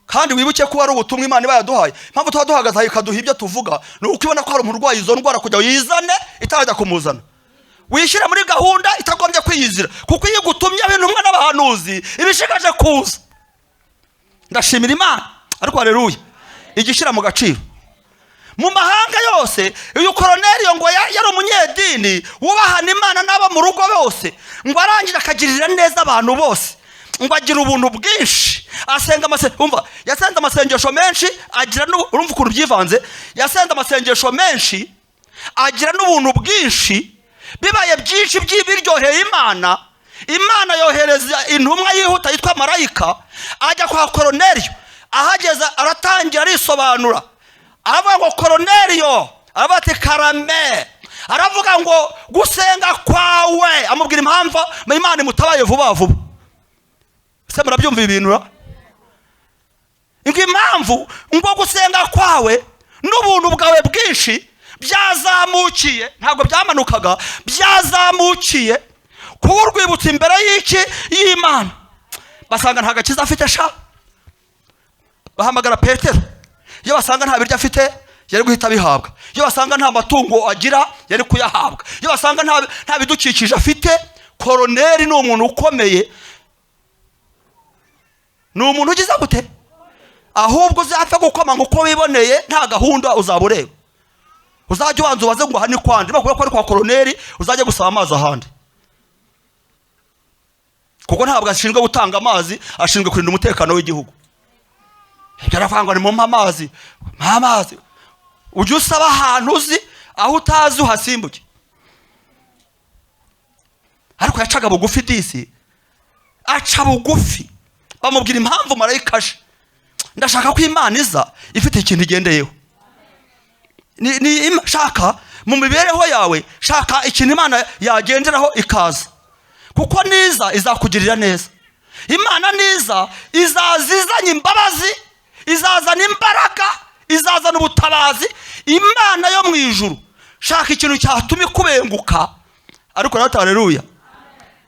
kandi wibuke ko ari ubutumwa Imana iba yaduhaye mpamvu tuba duhagaze ikaduha ibyo tuvuga ni uko ibona ko hari umurwayi izo ndwara kujya yizane itarajya kumuzana wishyira muri gahunda itagombye kwiyizira kuko iyo gutumye ibintu n'abahanuzi ibishigaje kuza ndashimira Imana ariko haleluya igishyira mu gaciro mu mahanga yose uyu Koroneliyo ngo yari umunyedini wubahana Imana n'aba mu rugo bose, ngo arangije akagirira neza abantu bose, ngo agira ubuntu bwinshi, asenga umva yasenze amasengesho menshi, agira urumva ukuntu byivanze, yasenze amasengesho menshi agira n'ubuntu bwinshi, bibaye byinshi by'ibiryoheye Imana. Imana yohereza intumwa yihuta yitwa marayika, ajya kwa Koroneliyo, ahageze aratangira arisobanura, aravuga ngo Koroneliyo, aravuga ati karame, aravuga ngo gusenga kwawe, amubwira impamvu Imana imutabaye vuba vuba. Se murabyumva ibintu? Impamvu ngo gusenga kwawe n'ubuntu bwawe bwinshi byazamukiye, ntabwo byamanukaga, byazamukiye kurwibutsa imbere y'iki y'Imana. Basanga nta gakiza afite sha, bahamagara Petero, iyo basanga nta biryo afite yari guhita bihabwa, iyo basanga nta matungo agira yari kuyahabwa, iyo basanga nta bidukikije afite. Koroneli ni umuntu ukomeye, ni umuntu ugize gute, ahubwo uzapfa gukoma ngo uko wiboneye, nta gahunda uzabureba. Uzajya ubanza ubaze ngo hani kwandi, bakubwira ko ari kwa Koroneli, uzajya gusaba amazi ahandi, kuko ntabwo ashinzwe gutanga amazi, ashinzwe kurinda umutekano w'igihugu. Yaravangwa ni mu amazi, amazi ujye usaba ahantu uzi, aho utazi uhasimbuke. Ariko yacaga bugufi disi, aca bugufi. Bamubwira impamvu marayika aje, ndashaka ko Imana iza ifite ikintu igendeyeho. Ni shaka mu mibereho yawe, shaka ikintu Imana yagenderaho ikaza, kuko niza izakugirira neza. Imana niza izazizanye imbabazi, izazana imbaraga, izazana ubutabazi. Imana yo mu ijuru shaka ikintu cyatuma ikubenguka, ariko rero haleluya,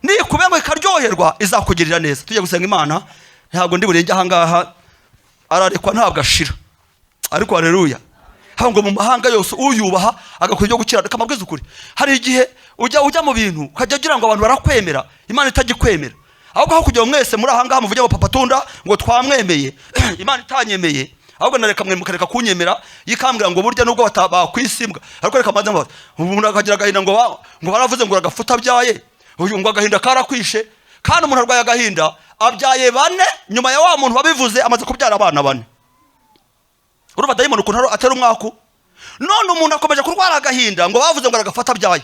ni kubenguka ikaryoherwa, izakugirira neza. Tujye gusenga Imana, ntabwo ndi burenge aha ngaha, ararekwa ntabwo ashira, ariko haleluya. Hango mu mahanga yose uyubaha agakwiriye gukira, kamabwiza ukuri. Hari igihe ujya mu bintu ukajya ugira ngo abantu barakwemera, Imana itagikwemera. Ahubwo aho kugira mwese muri aha ngaha muvuge ngo papa Tunda ngo twamwemeye, Imana itanyemeye, ahubwo nareka mwe mukareka kunyemera, yikambwira ngo burya nubwo bakwisimbwa, ariko reka maze ngo umuntu akagira agahinda ngo baravuze ngo agafuta byaye, uyu ngo agahinda karakwishe. Kandi umuntu arwaye agahinda abyaye bane, nyuma ya wa muntu wabivuze amaze kubyara abana bane. Urumva dayimoni ukuntu atera umwaku. None umuntu akomeje kurwara agahinda ngo bavuze ngo agafata byaye,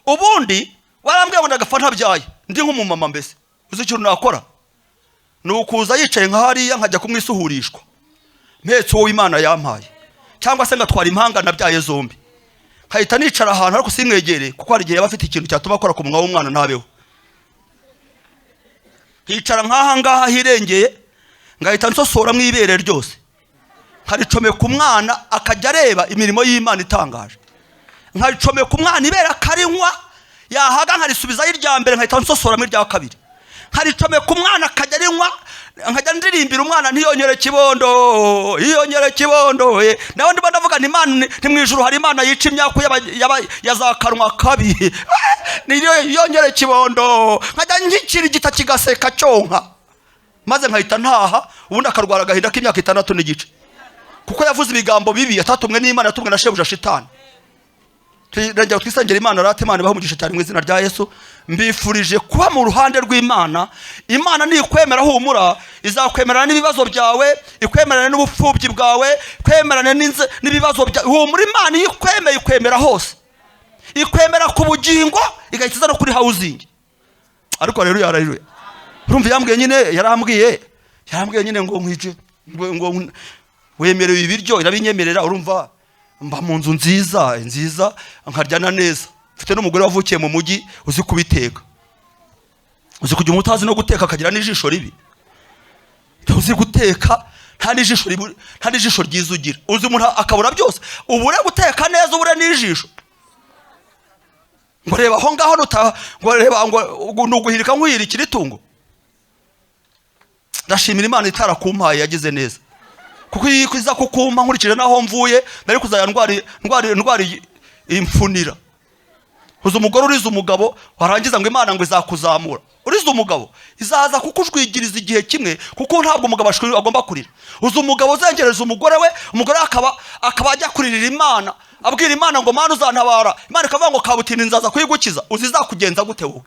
ubundi warambwiye ngo ndagafata byaye, ndi nk'umumama mbese. Uzi icyo nakora? Ni ukuza yicaye nka hariya nkajya kumwisuhurishwa, mpetse uwo Imana yampaye, cyangwa se ngatwara impanga nabyaye zombi, nkahita nicara ahantu ariko sinkegere, kuko hari igihe bafite ikintu cyatuma akora ku munwa w'umwana ntabeho. Hicara nk'aha ngaha hirengeye, ngahita nsosora mu ibere ryose, nkaricomeka umwana akajya areba imirimo y'Imana itangaje. Nkaricomeka umwana ibere akarinywa, yahaga nkarisubizayo irya mbere, nkahita nsosora mu irya kabiri. Nkaricomeka umwana akajya arinywa, nkajya ndirimbira umwana ntiyongere kibondo, yiyongere kibondo. Nawe ndimo ndavuga nti Imana ni mu ijuru hari Imana yica imyaku yazakanwa kabi, yiyongere kibondo. Nkajya nkikira igita kigaseka cyonka, maze nkahita ntaha. Ubundi akarwara agahinda k'imyaka 6 n'igice, kuko yavuze ibigambo bibi, yatatumwe n'Imana, yatumwe na shebuja shitani. Rengera twisengera Imana, rate Imana bahumugisha cyane mu izina rya Yesu. Mbifurije kuba mu ruhande rw'Imana. Imana ni ikwemera humura, izakwemerana n'ibibazo byawe, ikwemerana n'ubupfubyi bwawe, ikwemerana n'ibibazo byawe. Humura, Imana ikwemeye, ikwemera hose, ikwemera ku bugingo, igahita no kuri housing. Ariko rero yarariruye, urumva yambwiye nyine, yarambwiye nyine ngo nkwije ngo wemerewe ibiryo, irabinyemerera. Urumva mba mu nzu nziza nkaryana neza, mfite n'umugore wavukiye mu mujyi uzi kubiteka, uzi kujya umutazi no guteka, akagira n'ijisho ribi, uzi guteka nta n'ijisho ryiza ugira, uzi umuntu akabura byose, ubure guteka neza, ubure n'ijisho. Ngo reba aho ngaho ngo reba ngo nuguhirika nkuhirikira itungo. Ndashimira Imana itarakumpaye, yagize neza, kuko yikiza kukumpa nkurikije naho mvuye, nari kuzaya ndwari imfunira. Uzi umugore uriza umugabo, warangiza ngo Imana ngo izakuzamura, uriza wabuze umugabo izaza kukujwigiriza igihe kimwe kuko ntabwo umugabo agomba kurira. Uzi umugabo uzengereza umugore we, umugore akaba ajya kuririra Imana, abwira Imana ngo Mana uzantabara, Imana ikavuga ngo kabutini nzaza kuyigukiza. Uzi izakugenza gute wowe?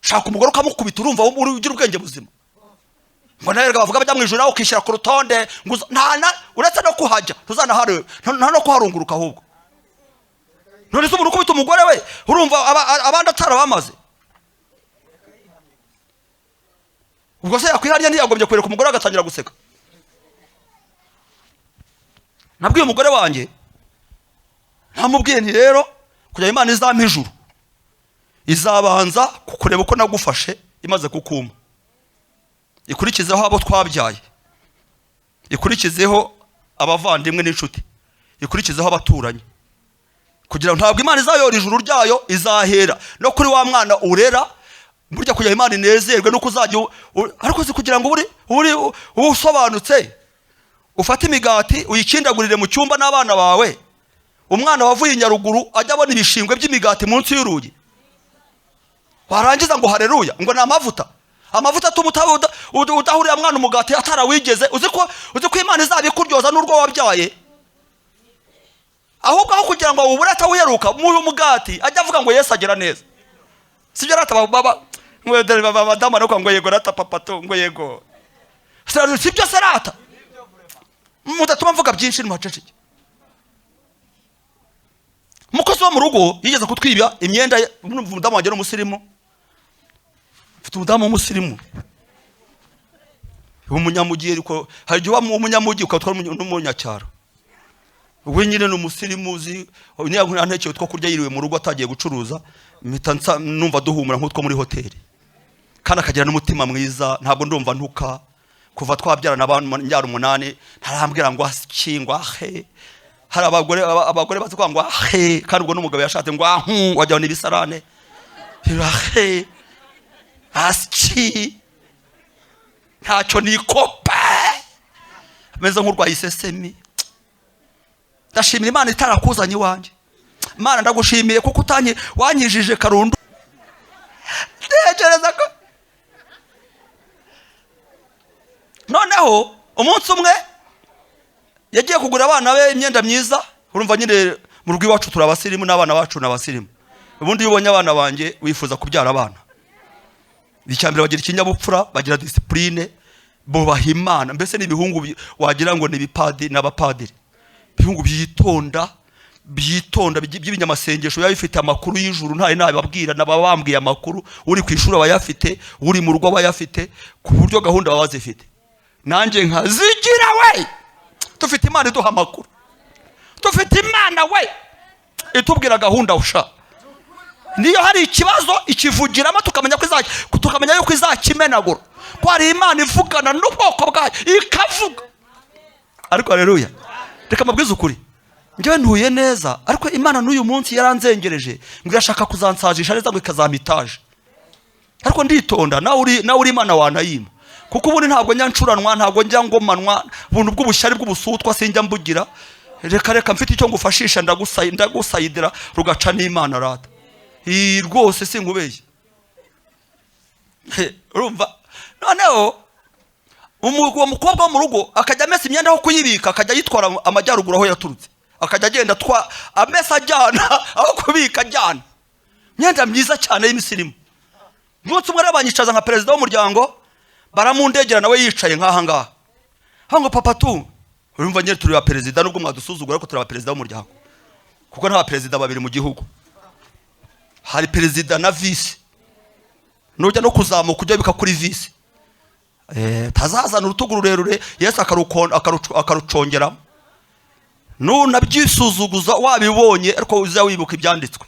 Shaka umugore ukamukubita, urumva ugira ubwenge buzima. Ngo nawe bavuga bajya mu ijuru nawe ukishyira ku rutonde ngo uretse no kuhajya ntuzanahare nta no kuharunguruka ahubwo. None se umuntu ukubita umugore we urumva abandi atara bamaze? Ubwo se yakwihariye ntiyagombye kwereka umugore agatangira guseka. Nabwiye umugore wanjye ntamubwiye nti rero kujya Imana izampa ijuru izabanza kukureba uko nagufashe imaze kukuma, ikurikizeho abo twabyaye, ikurikizeho abavandimwe n'inshuti, ikurikizeho abaturanyi, kugira ngo ntabwo Imana izayora ijuru ryayo izahera no kuri wa mwana urera. Burya kugira Imana inezerwe nuko uzajya ariko kugira ngo uri usobanutse ufate imigati uyikindagurire mu cyumba n'abana bawe, umwana wavuye inyaruguru ajya abona ibishingwe by'imigati munsi y'urugi, warangiza ngo haleluya ngo ni amavuta atuma udahurira mwana umugati atarawigeze. Uzi ko Imana izabikuryoza n'urwo wabyaye, ahubwo aho kugira ngo ubure atawiheruka mu mugati ajya avuga ngo Yesu agira neza. Sibyo rata baba madamu ariko ngo yego rata papa to ngo yego, sibyo serata mudatuma mvuga byinshi n'amaceceke. Umukozi wo mu rugo yigeze kutwiba imyenda, umudamu wanjye n'umusirimu, mfite umudamu w'umusirimu umunyamugi, ariko hari igihe uba umunyamugi ukatwara n'umunyacyaro. We nyine ni umusirimu uzi ntekeye two kurya yiriwe mu rugo atagiye gucuruza, mpita numva duhumura nk'utwo muri hoteli, kandi akagira n'umutima mwiza. Ntabwo ndumva ntuka kuva twabyarana njyana 8 ntarambwira ngo akingwa he. Hari abagore bazi kwa ngo he, kandi ubwo n'umugabo yashatse ngo wajya n'ibisarane he aski ntacyo nikopa meze nk'urwaye isesemi. Ndashimira Imana itarakuzanye iwanjye. Imana ndagushimiye kuko wanyijije Karundu. Tekereza ko noneho umunsi umwe yagiye kugura abana be imyenda myiza. Urumva nyine mu rugo iwacu turabasirimu n'abana bacu n'abasirimu. Ubundi ubonye abana banjye wifuza kubyara abana. Icyambere bagira ikinyabupfura, bagira discipline, bubaha Imana. Mbese n'ibihungu wagira ngo ni bipadi n'abapadiri. Ibihungu byitonda by'ibinyamasengesho biba bifite amakuru y'ijuru, ntari nababwira n'ababambwiye amakuru. Uri ku ishuri abayafite, uri mu rugo abayafite, ku buryo gahunda baba bazifite. Nanjye nkazigira we. Dufite Imana iduha amakuru, dufite Imana we itubwira gahunda usha. Niyo hari ikibazo ikivugiramo tukamenya yuko izakimenagura, ko hari Imana ivugana n'ubwoko bwayo ikavuga. Ariko haleluya, reka mabwize ukuri, njyewe ntuye neza, ariko Imana n'uyu munsi yaranzengereje ngo irashaka kuzansazisha neza ngo ikazamitaje. Ariko nditonda, nawe uri Imana wanayima, kuko ubundi ntabwo njya ncuranwa, ntabwo njya ngomanwa, buntu bw'ubushyari bw'ubusutwa sinjya mbugira. Reka mfite icyo ngufashisha ndagusayidira rugaca n'Imana rata. Rwose singubeshye. Urumva noneho uwo mukobwa wo mu rugo akajya amesa imyenda aho kuyibika, akajya yitwara amajyaruguru aho yaturutse, akajya agenda amesa ajyana aho kubika ajyana imyenda myiza cyane y'imisirimu. Umunsi umwe banyicaza nka perezida w'umuryango, baramundegera nawe yicaye nk'aha ngaha. Hango papa tu, urumva nyine turi ba perezida nubwo mwadusuzugura, ariko turi ba perezida w'umuryango, kuko nta perezida babiri mu gihugu. Hari perezida na vice, nujya no kuzamuka ujya bika kuri vice. Tazazana urutugu rurerure Yesu akarucongeramo. Nunabyisuzuguza wabibonye, ariko uza wibuka ibyanditswe.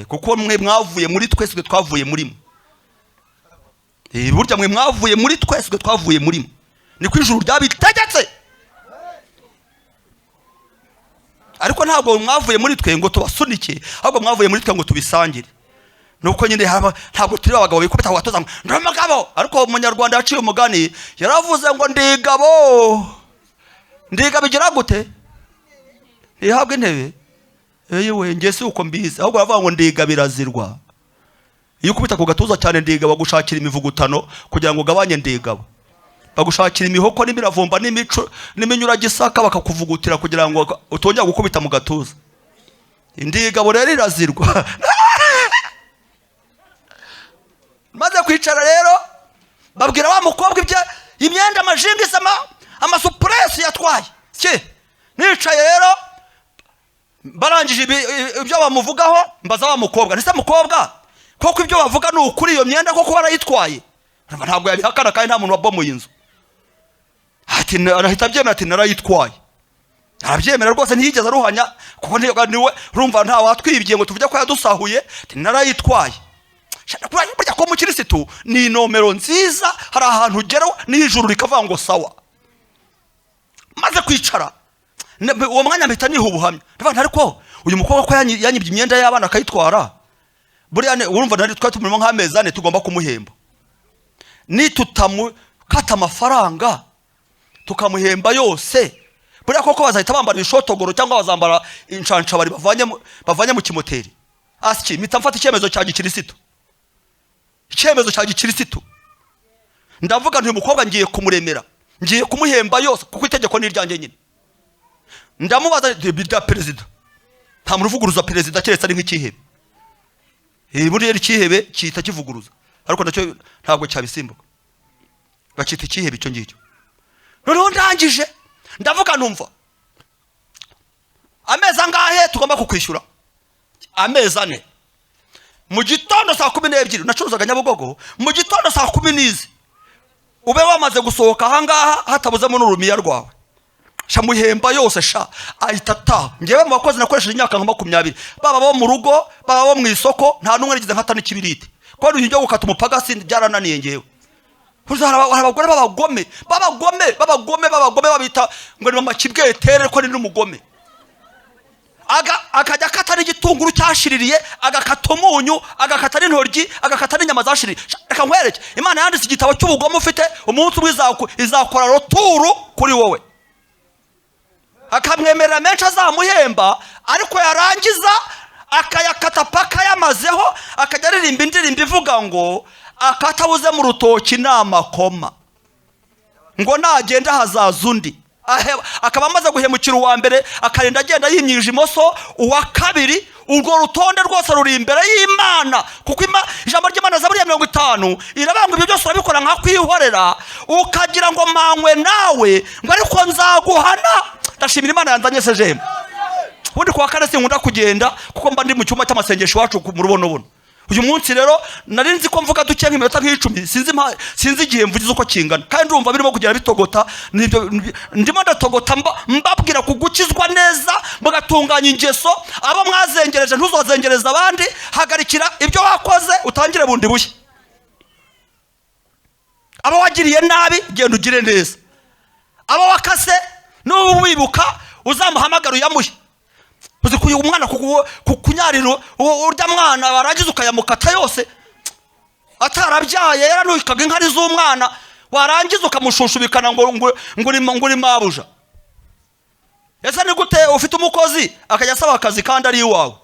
Kuko mwe mwavuye muri twese twavuye muri mwe. Burya mwe mwavuye muri twese twavuye muri mwe. Ni ku ijuru ryabitegetse. Ariko ntabwo mwavuye muri twe ngo tubasunike, ahubwo mwavuye muri twe ngo tubisangire. Nuko nyine ntabwo turi abagabo bikubita watoza ngo ndamagabo. Ariko umunyarwanda yaciye umugani yaravuze ngo ndigabo igira gute ihabwe intebe. Yewe nge si uko mbizi, ahubwo aravuga ngo ndigabo irazirwa. iyo ukubita ku gatuza cyane ndiga bagushakira imivugutano kugira ngo ugabanye ndigabo, bagushakira imihoko n'imiravumba n'imico n'iminyuragisaka bakakuvugutira kugira ngo utongera gukubita mu gatuza. Indigabo rero irazirwa. Maze kwicara rero babwira wa mukobwa imyenda amajingi amasupresi yatwaye cye. Nicaye rero barangije ibyo bamuvugaho mbaza wa mukobwa, nise mukobwa koko ibyo bavuga ni ukuri iyo myenda koko barayitwaye? Ntabwo yabihakana kandi nta muntu wabomoye inzu. Ati arahita abyemera ati narayitwaye. Arabyemera rwose ntiyigeze aruhanya kuko niwe urumva nta watwibye ngo tuvuge ko yadusahuye, ati narayitwaye. Burya ko umukirisitu ni nomero nziza, hari ahantu ugera n'ijuru rikavuga ngo sawa. Maze kwicara uwo mwanya mpita niha ubuhamya, ndavuga ariko uyu mukobwa ko yanyibye imyenda y'abana akayitwara, buriya urumva nari twatumurimo nk'amezi 4 tugomba kumuhemba. Nitutamukata amafaranga tukamuhemba yose, buriya koko bazahita bambara ibishotogoro cyangwa bazambara inshansha bari bavanye mu kimoteri. Asiki mpita mfata icyemezo cya gikirisitu. Icyemezo cya gikirisitu ndavuga nti umukobwa ngiye kumuremera, ngiye kumuhemba yose kuko itegeko ni iryanjye nyine. Ndamubaza bida perezida, nta muruvuguruza perezida keretse ari nk'ikihebe. Buriya ikihebe cyita kivuguruza, ariko nacyo ntabwo cyabisimbuka, bacita ikihebe icyo ngicyo. Noneho ndangije ndavuga numva amezi angahe tugomba kukwishyura? Amezi 4. Mu gitondo saa 12 nacuruzaga Nyabugogo, mu gitondo saa 10 ube wamaze gusohoka ahangaha hatabuzemo n'urumiya rwawe. Shamuhemba yose sha ahita. Ngewe mu bakozi nakoresheje imyaka nka 20, baba bo mu rugo baba bo mu isoko, nta numwe nigize nkatana ikibiriti ko n'ujyo gukata umupagasi byarananiye ngewe. Abagore babagome babita ngo ni mama kibwetere ko ni n'umugome. Akajya akata n'igitunguru cyashiririye, agakata umunyu, agakata n'intoryi, agakata n'inyama zashiririye. Reka nkwereke, Imana yanditse igitabo cy'ubugome ufite, umunsi umwe izakora roturu kuri wowe. Akamwemerera menshi azamuhemba, ariko yarangiza akayakata paka yamazeho, akajya aririmba indirimbo ivuga ngo akatabuze mu rutoki n'amakoma, ngo nagenda hazaza undi. Akaba amaze guhemukira uwa mbere, akarinda agenda yimyije imoso uwa kabiri. Urwo rutonde rwose ruri imbere y'Imana, kuko ijambo ry'Imana Zaburi 50 irabanga ibyo byose urabikora nka kwihorera, ukagira ngo manywe nawe ngo ariko nzaguhana. Ndashimira Imana yanzanye SEGEEM. Ubundi kwa kane sinkunda kugenda kuko mba ndi mu cyuma cy'amasengesho wacu mu rubonobono. Uyu munsi rero nari nzi ko mvuga duke nk'iminota nk'icumi, sinzi igihe mvugize uko kingana, kandi ndumva birimo kugera bitogota. Ndimo ndatogota mbabwira kugukizwa neza, mugatunganya ingeso. Abo mwazengereje ntuzozengereza abandi, hagarikira ibyo wakoze utangire bundi bushya. Abo wagiriye nabi genda ugire neza, abo wakase n'ubu wibuka uzamuhamagara uyamuhe. Uzi kuyu umwana kukunyariro urya mwana baragize ukayamukata yose atarabyaye, yaranukaga inkari z'umwana, warangiza ukamushushubikana ngo nguri mabuja. Ese ni gute ufite umukozi akajya asaba akazi kandi ari iwawe?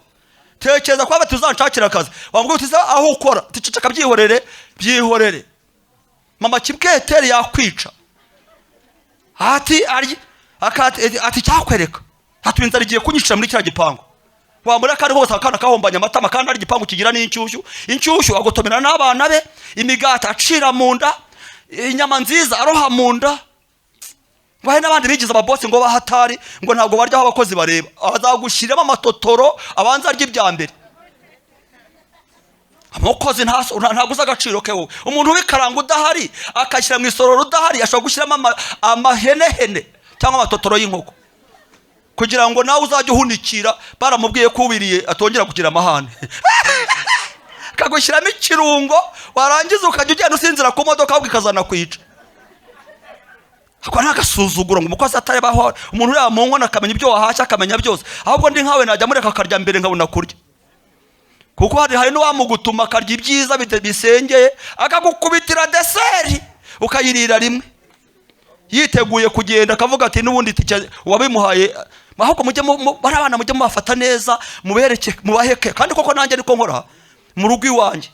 Tekereza kwa batuzanshakira akazi, wambwira uti aho ukora ticeceka byihorere. Mama kibwetere yakwica. Ati cyakwereka hatwinza rigiye kunyicira muri kira gipangu. Wamura kandi hose akana kahombanya amatama kandi ari gipangu kigira n'inshyushyu agotomera n'abana be, imigata acira munda, inyama nziza aroha munda. Wahe n'abandi bigize ababosi ngo bahatari ngo ntabwo barya aho abakozi bareba, azagushiramo amatotoro abanza arya ibya mbere. Abakozi ntabwo uzagaciro kewo. Umuntu wikaranga udahari akashyira mu isororo udahari, ashobora gushyiramo amahene cyangwa amatotoro y'inkoko kugira ngo nawe uzajye uhunikira. Baramubwiye ko ubiriye atongera kugira amahane. Kagushyiramo ikirungo, warangiza ukajya ugenda usinzira ku modoka ahubwo ikazana kwica. Ako nagasuzuguro ngo umukozi atarebaho, umuntu uri mu nkono akamenya ibyo wahashya, akamenya byose. Ahubwo ndi nkawe najya mureka akarya mbere nkabona kurya, kuko hari n'uwamugutuma akarya ibyiza bisengeye akagukubitira deseri ukayirira rimwe, yiteguye kugenda akavuga ati n'ubundi wabimuhaye. Ahubwo bari abana mujye mubafata neza, mubaheke. Kandi koko nanjye niko nkora mu rugo iwanjye.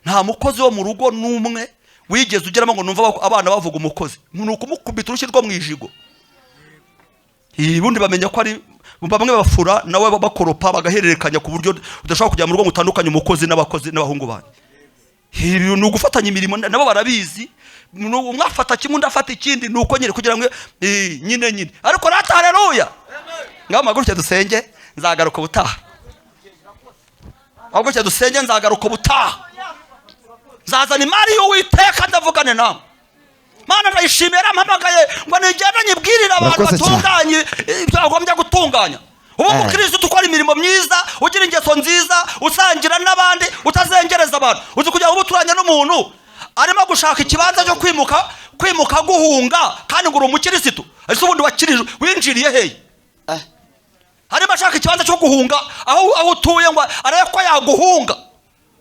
nta mukozi wo mu rugo n'umwe wigeze ugeramo ngo numva abana bavuga umukozi nuko umukubita urushyi rwo mu ijigo. Ubundi bamenya ko ari bamwe bafura nawe bakoropa bagahererekanya ku buryo udashobora kujya mu rugo mutandukanye umukozi n'abakozi n'abahungu banje. Ni ugufatanya imirimo nabo barabizi, umwafata kimwe ndafata ikindi nuko nyine kugira ngo nyine ariko rata haleluya. Ngama gutya dusenge nzagaruka ubutaha. Ahubwo cyo dusenge nzagaruka ubutaha. Nzazana imari y'Uwiteka ndavugane nawe. Mana ndayishimira mpamagaye ngo nigenda nyibwirira abantu batunganye ibyo agombye gutunganya. Ubu mukristo tukora imirimo myiza, ugira ingeso nziza, usangira n'abandi, utazengereza abantu. Uzi kujya ubuturanya n'umuntu arimo gushaka ikibanza cyo kwimuka guhunga kandi ngo urumukirisitu. Ese ubundi wakirije winjiriye hehe? Harimo ashaka ikibanza cyo guhunga aho utuye ngo areko yaguhunga.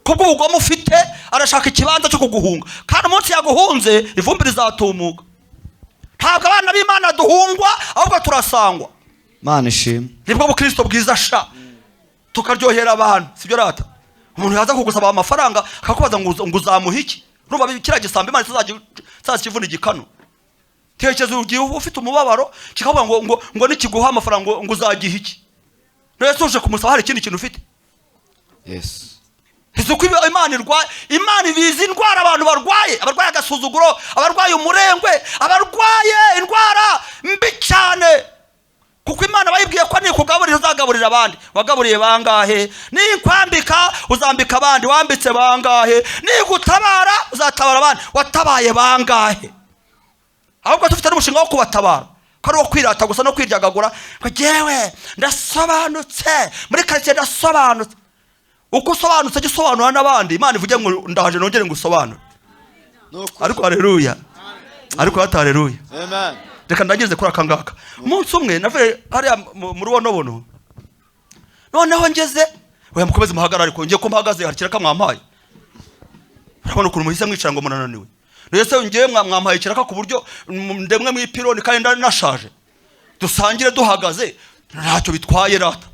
Kubwo ubugome ufite arashaka ikibanza cyo kuguhunga. Kandi umunsi yaguhunze ivumbi rizatumuka. Ntabwo abana b'Imana duhungwa ahubwo turasangwa. Mana ishimwe. Nibwo bukristo bwiza sha. Tukaryohera abantu. Sibyo rata. Umuntu yaza kugusaba amafaranga akakubaza ngo uzamuha iki? Ruba kira gisambe Imana tuzakivuna igikano. Tekereza ugiye ufite umubabaro kikavuga ngo nikiguha amafaranga ngo uzagiha iki? Nese uje kumusaba hari ikindi kintu ufite? Yes. Izuko Imana ibizi indwara abantu barwaye, abarwaye agasuzuguro, abarwaye umurengwe, abarwaye indwara mbi cyane. Kuko Imana bayibwiye ko ni kugaburira uzagaburira abandi. Wagaburiye bangahe? Ni kwambika uzambika abandi, wambitse bangahe? Ni gutabara uzatabara abandi, watabaye bangahe? Ahubwo dufite n'umushinga wo kubatabara. Kari wo kwirata gusa no kwiryagagura ngo jewe ndasobanutse muri quartier ndasobanutse. Uko sobanutse gisobanura n'abandi Imana ivuge ngo ndahaje nongere ngusobanura. Ariko haleluya. Ariko haleluya. Amen. Reka ndageze kuri akangaka. Umunsi umwe navuye hari mu rubonobono. Noneho ngeze oya mukomeze muhagarara ariko ngiye ko mpagaze harikira kamwampaye. Urabona ukuntu muhise mwicara ngo munananiwe. Nese ngiye mwampaye kiraka ku buryo ndemwe mu ipironi kandi nashaje. Dusangire duhagaze ntacyo bitwaye rata.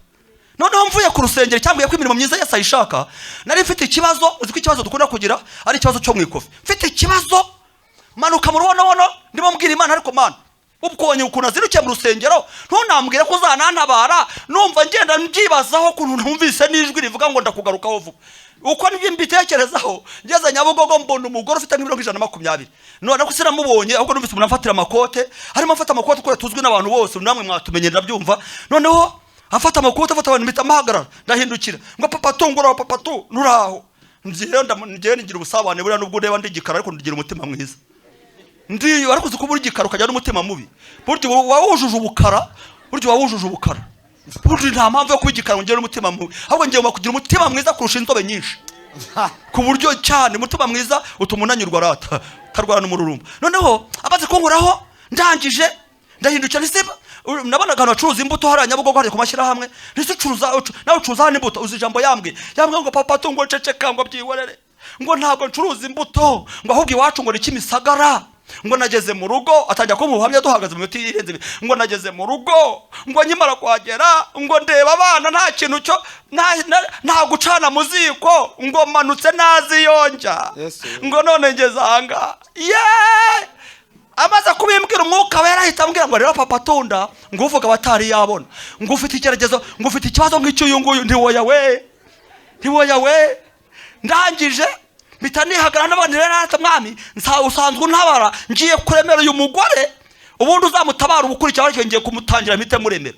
Noneho mvuye ku rusengero cyangwa ko imirimo myiza yasa ishaka nari mfite ikibazo. Uzi ko ikibazo dukunda kugira ari ikibazo cyo mwikofi. Mfite ikibazo manuka mu rubonobono ndimo mbwira Imana ariko Mana ubwonye ukuntu azirukiye mu rusengero ntunambwire ko uzanantabara. Numva ngenda mbyibazaho ukuntu numvise n'ijwi rivuga ngo ndakugarukaho vuba. Uko mbitekerezaho ngeze Nyabugogo mbona umugore ufite nk'ibiro 120. None ko siramubonye ahubwo numvise umuntu amfatira amakote, harimo afata amakote ko tuzwi n'abantu bose namwe mwatumenye ndabyumva. Noneho afata amakote afata abantu mpita mahagarara ndahindukira ngo papa tungura papa tu nuraho. Ngiye ngira ubusabane buriya nubwo ureba ndigikara ariko ndigira umutima mwiza. Ndiyo ariko uko buri gikara ukajya n'umutima mubi. Buryo wawujuje ubukara, buryo wawujuje ubukara. Buryo nta mpamvu yo kwigikara ngire n'umutima mubi. Ahubwo ngiye kugira umutima mwiza kurusha inzobe nyinshi. Ku buryo cyane umutima mwiza utumunanyurwa rata tarwana n'umururumba. Noneho abaze kunkuraho ndangije ndahindukira nisiba nabona gano acuruza imbuto hari Nyabugogo hari kumashyira hamwe nisicuruza nawe ucuruza hano imbuto uzi ijambo yambwe ngo papa tungo ceceka ngo byiwerere ngo ntabwo ncuruza imbuto ngo ahubwo iwacu ngo nikimisagara ngo nageze mu rugo atangira ko muhamya duhagaze mu miti irenze ngo nageze mu rugo ngo nyimara kwagera ngo ndeba abana nta kintu cyo nta gucana muziko ngo manutse nazi yonja ngo none ngeze ahanga amaze kubimbwira umwuka wera ahita ambwira ngo rero papa tunda ngo uvuga batari yabona ngo ufite icyerekezo ngo ufite ikibazo nk'icyo nguyu ntiwoya we ndangije mpita nihagara n'abandi rero ata mwami usanzwe untabara ngiye kuremera uyu mugore ubundi uzamutabara ubukurikira ariko ngiye kumutangira mpite muremera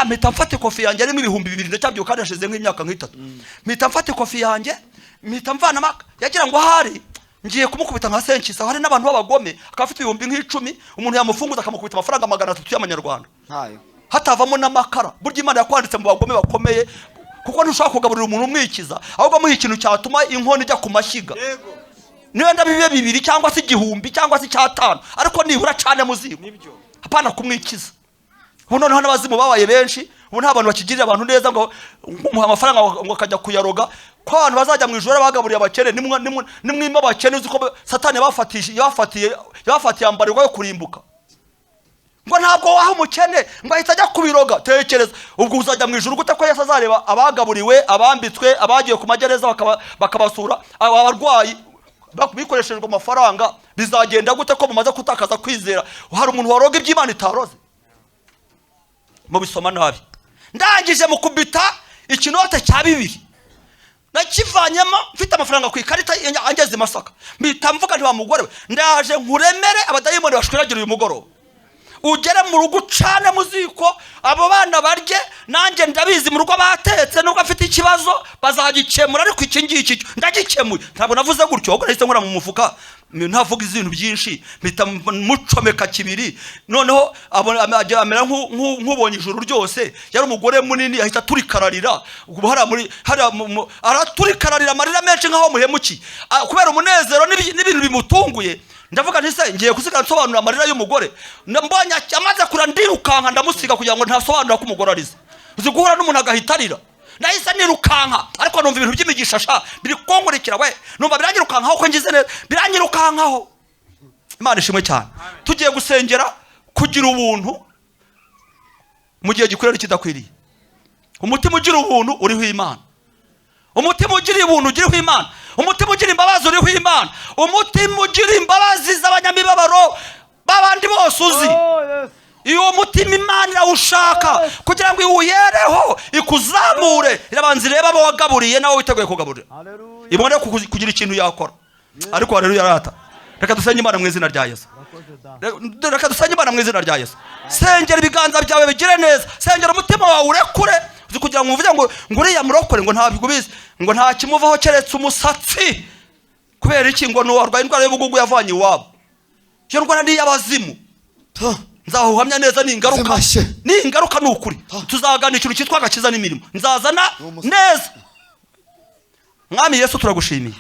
mpita mfata ikofi yanjye arimo 2000 ndacyabyo kandi hashize nk'imyaka nk'itatu mpita mfata ikofi yanjye mpita mvana maka yagira ngo ahari ngiye kumukubita nka senkisa hari n'abantu b'abagome akafite 10,010 umuntu yamufunguza akamukubita amafaranga 300 y'amanyarwanda hatavamo n'amakara burya Imana yakwanditse mu bagome bakomeye kuko ntushaka kugaburira umuntu umwikiza ahubwo muha ikintu cyatuma inkoni ijya ku mashyiga niyo ndabibe 2 cyangwa se 1000 cyangwa se 5 ariko nibura cyane muzigo hapana kumwikiza. Ubu noneho n'abazimu babaye benshi ubu nta bantu bakigirira abantu neza ngo umuha amafaranga ngo akajya kuyaroga ko abantu bazajya mu ijoro bagaburiye abakene nimwima abakene uzi ko Satani yafatiye ambarirwa yo kurimbuka ngo ntabwo waha umukene ngo ahita ajya kubiroga. Tekereza ubwo uzajya mu ijuru gute ko Yesu azareba abagaburiwe, abambitswe, abagiye ku magereza bakabasura, abarwayi bikoreshejwe amafaranga? Bizagenda gute ko mumaze kutakaza kwizera? Hari umuntu waroga iby'Imana itaroze? Mubisoma nabi. Ndangije mukubita ikinote cya 2 nakivanyemo mfite amafaranga ku ikarita angeze Masaka. Mbita mvuga nti wa mugore we, ndaje nkuremere abadayimoni bashwiragira uyu mugoroba. Ugere mu rugo ucane muziko, abo bana barye, nanjye ndabizi mu rugo batetse, nubwo afite ikibazo bazagikemura, ariko iki ngiki ndagikemuye. Ntabwo navuze gutyo, ahubwo nahise nkora mu mufuka, ntavuga ibintu byinshi, mpita mucomeka kibiri. Noneho amera nk'ubonye ijuru ryose. Yari umugore munini, ahita turikararira. Araturikararira amarira menshi nk'aho muhemuki, kubera umunezero n'ibintu bimutunguye. Ndavuga nti se ngiye kusiga nsobanura amarira y'umugore. Mbonye amaze kurandirukanka ndamusiga kugira ngo ntasobanura ko umugore arize. Uzi guhura n'umuntu agahitarira. Nahise nirukanka, ariko numva ibintu by'imigisha sha biri konkurikira we. Numva biranyirukankaho ko ngize neza, biranyirukankaho. Imana ishimwe cyane. Tugiye gusengera kugira ubuntu mu gihe gikorera kidakwiriye. Umutima ugira ubuntu uriho Imana. Umutima ugira ubuntu uriho Imana. Umutima ugira imbabazi uriho Imana. Umutima ugira imbabazi z'abanyamibabaro babandi bose uzi. Iyo mutima Imana irawushaka kugira ngo iwuyereho, ikuzamure. Irabanza ireba abo wagaburiye nawe witeguye kugaburira. Ibone kugira ikintu yakora. Ariko haleluya rata. Reka dusenge Imana mu izina rya Yesu. Reka dusenge Imana mu izina rya Yesu. Sengera ibiganza byawe bigire neza. Sengera umutima wawe urekure kugira ngo uvuge ngo nguriya murokore ngo ntabwo bizi ngo nta kimuvaho keretse umusatsi. Kubera iki? Ngo no warwaye indwara y'ubugugu yavanye iwabo. Iyo ndwara ni y'abazimu. Nzahuhamya neza n'ingaruka n'ukuri. Tuzagana ikintu cyitwa agakiza n'imirimo. Nzazana neza. Mwami Yesu turagushimiye.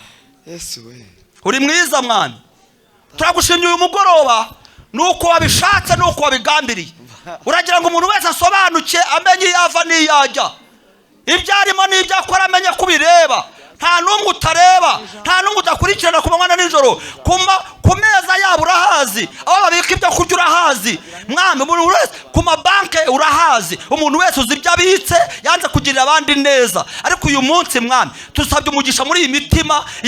Yesu we. Uri mwiza mwami. Turagushimiye uyu mugoroba nuko wabishatse nuko wabigambiriye. Uragira ngo umuntu wese asobanuke amenye yava n'iyajya. Ibyarimo n'ibyakora amenye kubireba. Nta numwe utareba, nta numwe udakurikirana ku manywa na nijoro. Ku meza yabo urahazi, aho babika ibyo kurya urahazi. Mwami umuntu wese ku mabanke urahazi. Umuntu wese uzi ibyo abitse yanze kugirira abandi neza. Ariko uyu munsi mwami tusabye umugisha muri iyi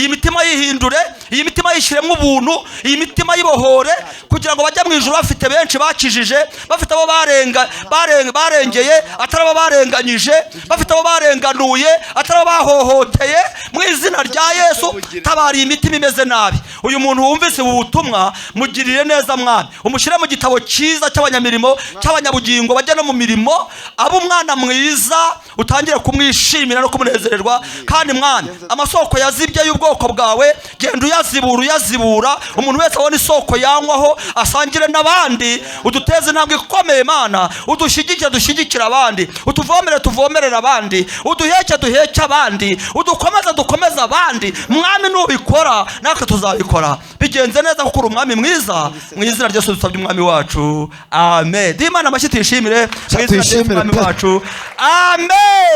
mitima yihindure, iyi mitima yishiremo ubuntu, iyi mitima yibohore, kugira ngo bajye mu ijuru bafite benshi bakijije, bafite abo barengeye atari abo barenganyije, bafite abo barenganuye atari abo bahohoteye. Mu izina rya Yesu tabari imitima imeze nabi. Uyu muntu wumvise ubu butumwa mugirire neza mwami, umushyire mu gitabo cyiza cy'abanyamirimo, cy'abanyabugingo bajya no mu mirimo. Abo umwana mwiza utangire kumwishimira no kumunezererwa. Kandi mwami amasoko yazibye y'ubwoko bwawe genda uyazibura. Umuntu wese abone isoko yanywaho asangire n'abandi. Uduteze intambwe ikomeye Mana, udushyigikira abandi, tuvomerera abandi, duheke abandi, dukomeza abandi. Mwami nubikora natwe tuzabikora. Bigenze neza kuko uri umwami mwiza. Mu izina rya Yesu dusabye umwami wacu, amen. Imana amashyi tuyishimire mu izina rya Yesu umwami wacu, amen.